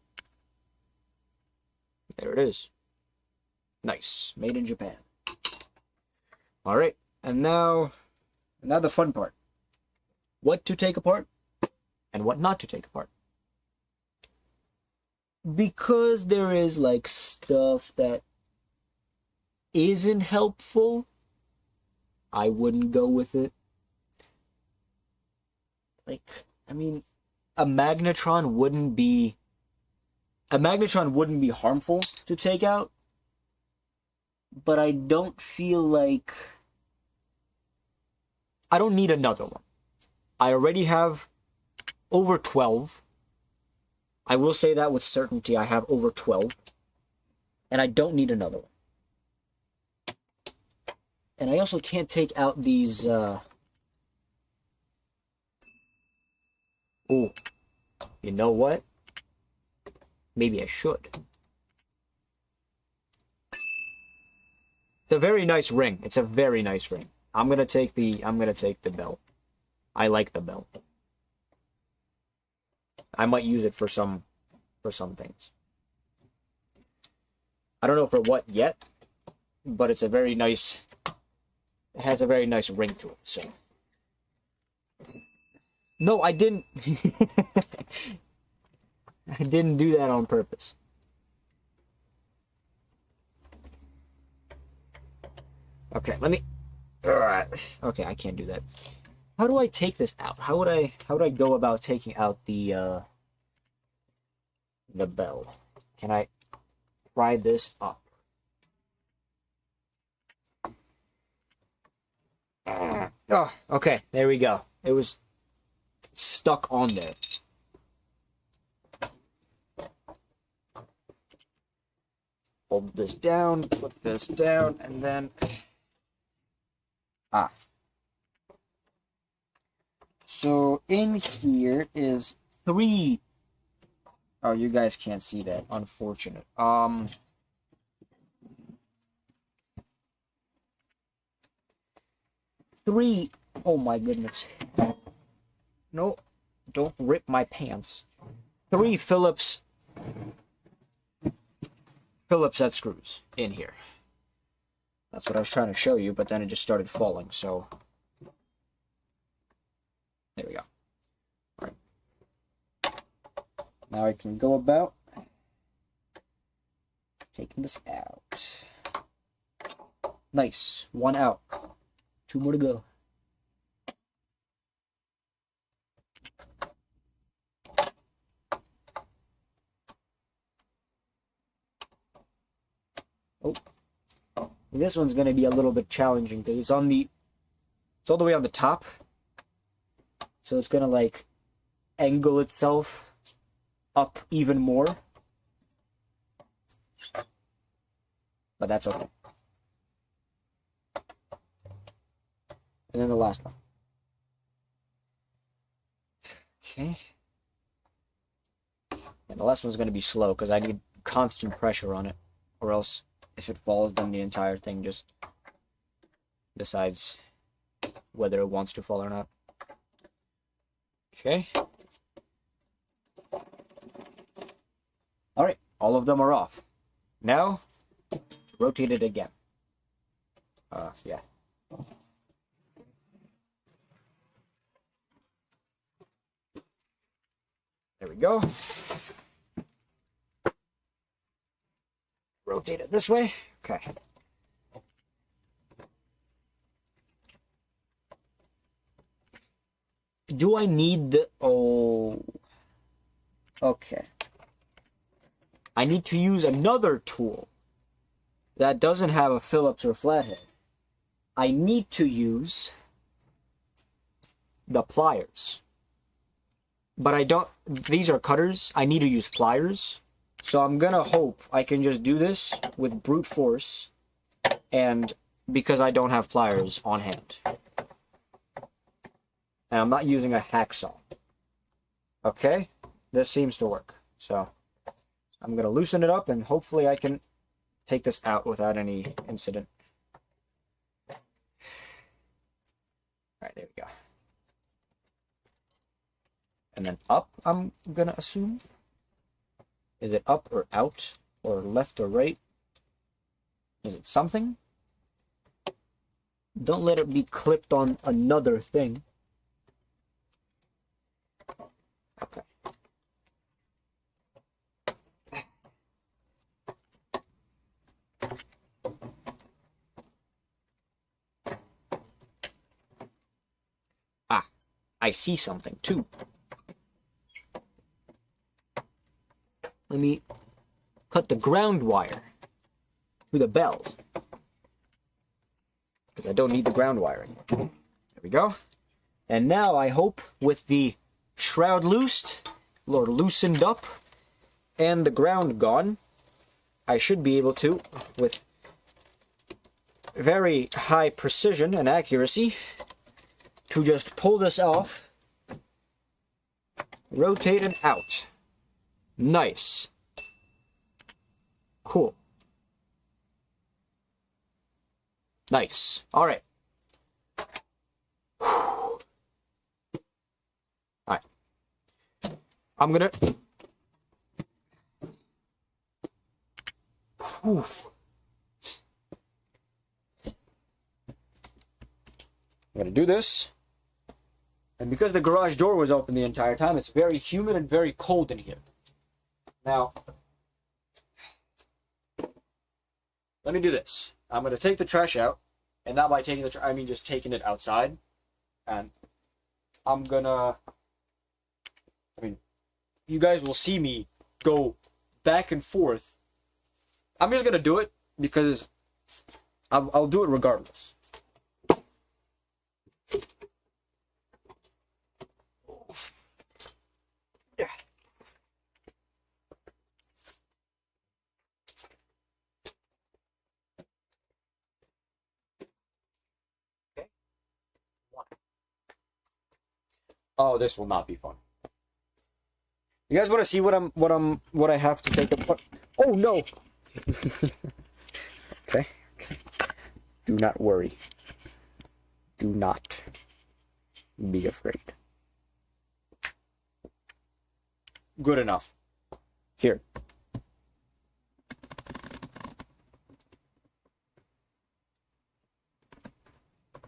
There it is. Nice. Made in Japan. Alright, and now the fun part. What to take apart and what not to take apart. Because there is like stuff that isn't helpful, I wouldn't go with it. Like, I mean, a magnetron wouldn't be harmful to take out, but I don't feel like I don't need another one. I already have over 12. I will say that with certainty. I have over 12. And I don't need another one. And I also can't take out these... Oh. You know what? Maybe I should. It's a very nice ring. It's a very nice ring. I'm gonna take the bell. I like the bell. I might use it for some things. I don't know for what yet, but it's a very nice. It has a very nice ring to it. So. No, I didn't. I didn't do that on purpose. Okay, let me. Alright. Okay, I can't do that. How do I take this out? How would I go about taking out the bell? Can I pry this up? Oh, okay, there we go. It was stuck on there. Hold this down, put this down, and then... So in here is 3... Oh, you guys can't see that. Unfortunate. 3... Oh my goodness. No, don't rip my pants. 3 Phillips head screws in here. That's what I was trying to show you, but then it just started falling, so... There we go. All right. Now I can go about taking this out. Nice. 1 out. 2 more to go. Oh. This one's going to be a little bit challenging because it's all the way on the top. So it's going to like angle itself up even more. But that's okay. And then the last one. Okay. And the last one's going to be slow because I need constant pressure on it, or else if it falls, then the entire thing just decides whether it wants to fall or not. Okay. Alright, all of them are off. Now, rotate it again. Yeah. There we go. Rotate it this way. Okay. Do I need the... Oh. Okay. I need to use another tool that doesn't have a Phillips or flathead. I need to use the pliers. But I don't... These are cutters. I need to use pliers. So I'm gonna hope I can just do this with brute force, and because I don't have pliers on hand. And I'm not using a hacksaw. Okay, this seems to work. So I'm going to loosen it up and hopefully I can take this out without any incident. All right, there we go. And then up, I'm going to assume. Is it up or out or left or right? Is it something? Don't let it be clipped on another thing. Okay. Ah, I see something too. Let me cut the ground wire to the bell. Because I don't need the ground wiring. There we go. And now I hope with the shroud loosed, or loosened up, and the ground gone, I should be able to, with very high precision and accuracy, to just pull this off, rotate it out. Nice. Cool. Nice. All right. All right. I'm gonna. Whew. I'm gonna do this. And because the garage door was open the entire time, it's very humid and very cold in here. Now, let me do this. I'm going to take the trash out, and not by taking the trash, I mean just taking it outside. And I'm going to, you guys will see me go back and forth. I'm just going to do it because I'll do it regardless. Yeah. Oh, this will not be fun. You guys want to see what I have to take apart? Oh no. Okay. Do not worry. Do not be afraid. Good enough. Here.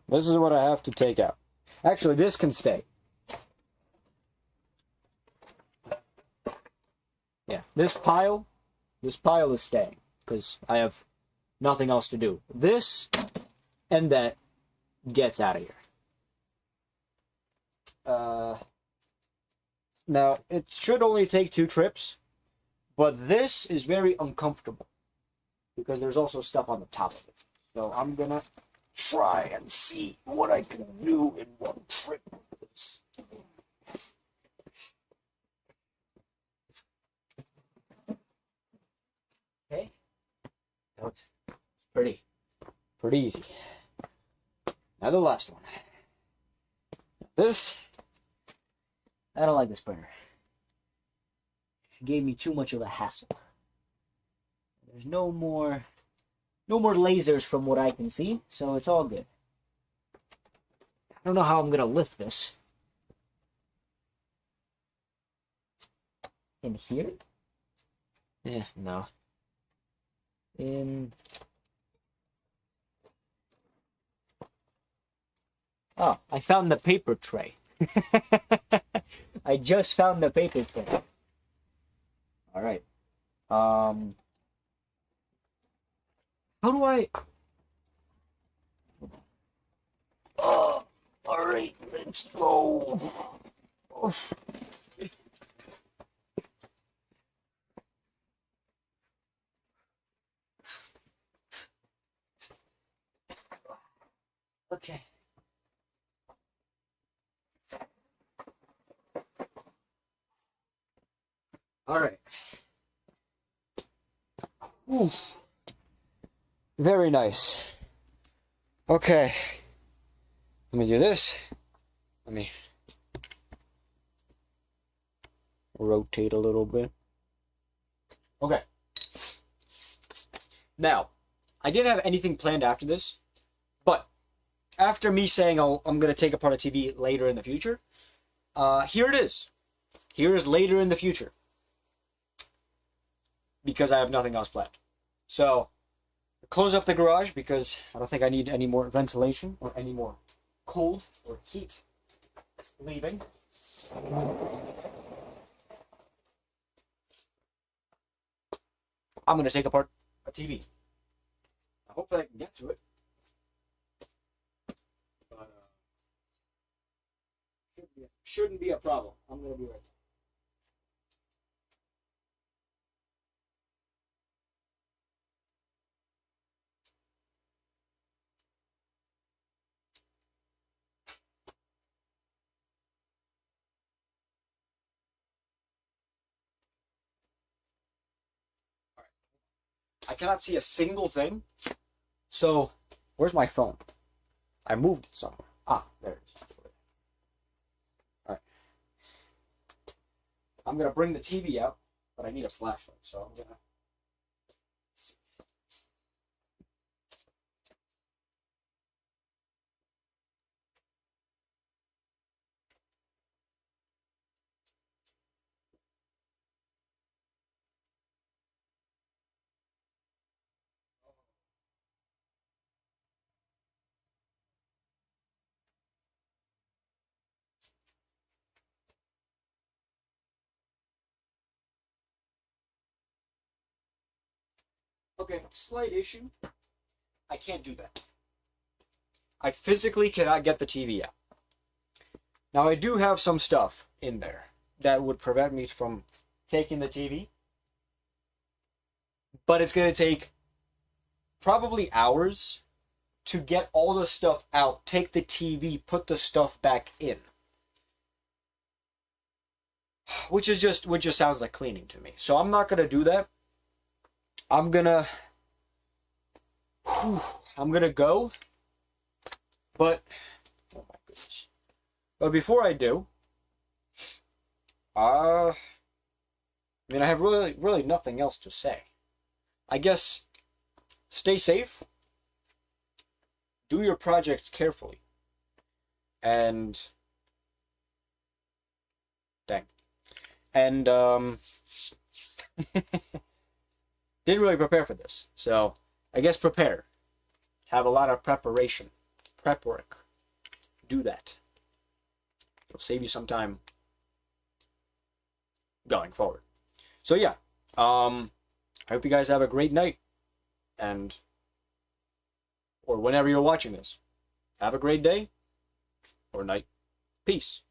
This is what I have to take out. Actually, this can stay. Yeah, this pile is staying because I have nothing else to do. This and that gets out of here. Now, it should only take 2 trips, but this is very uncomfortable because there's also stuff on the top of it. So I'm gonna try and see what I can do in 1 trip with this. Okay, that was pretty easy. Now the last one. This, I don't like this printer. It gave me too much of a hassle. There's no more lasers from what I can see, so it's all good. I don't know how I'm gonna lift this. In here? Yeah, no. Oh, I found the paper tray. I just found the paper tray. All right. How do I? Oh, all right. Let's go. Oh. Okay. All right. Oof. Very nice. Okay. Let me do this. Let me. rotate a little bit. Okay. Now, I didn't have anything planned after this, but after me saying I'm going to take apart a TV later in the future, here it is. Here is later in the future. Because I have nothing else planned. So, close up the garage because I don't think I need any more ventilation or any more cold or heat leaving. I'm going to take apart a TV. Hopefully I can get to it. But shouldn't be a problem. I'm going to be right back. I cannot see a single thing. So, where's my phone? I moved it somewhere. Ah, there it is. Alright. I'm going to bring the TV out, but I need a flashlight, so I'm going to... Okay, slight issue. I can't do that. I physically cannot get the TV out. Now, I do have some stuff in there that would prevent me from taking the TV. But it's going to take probably hours to get all the stuff out, take the TV, put the stuff back in. Which just sounds like cleaning to me. So I'm not going to do that. I'm gonna go, but oh my goodness. But before I do, I have really nothing else to say. I guess stay safe, do your projects carefully, and didn't really prepare for this, so I guess prepare. Have a lot of preparation, prep work. Do that. It'll save you some time going forward. So yeah, I hope you guys have a great night, and or whenever you're watching this, have a great day or night. Peace.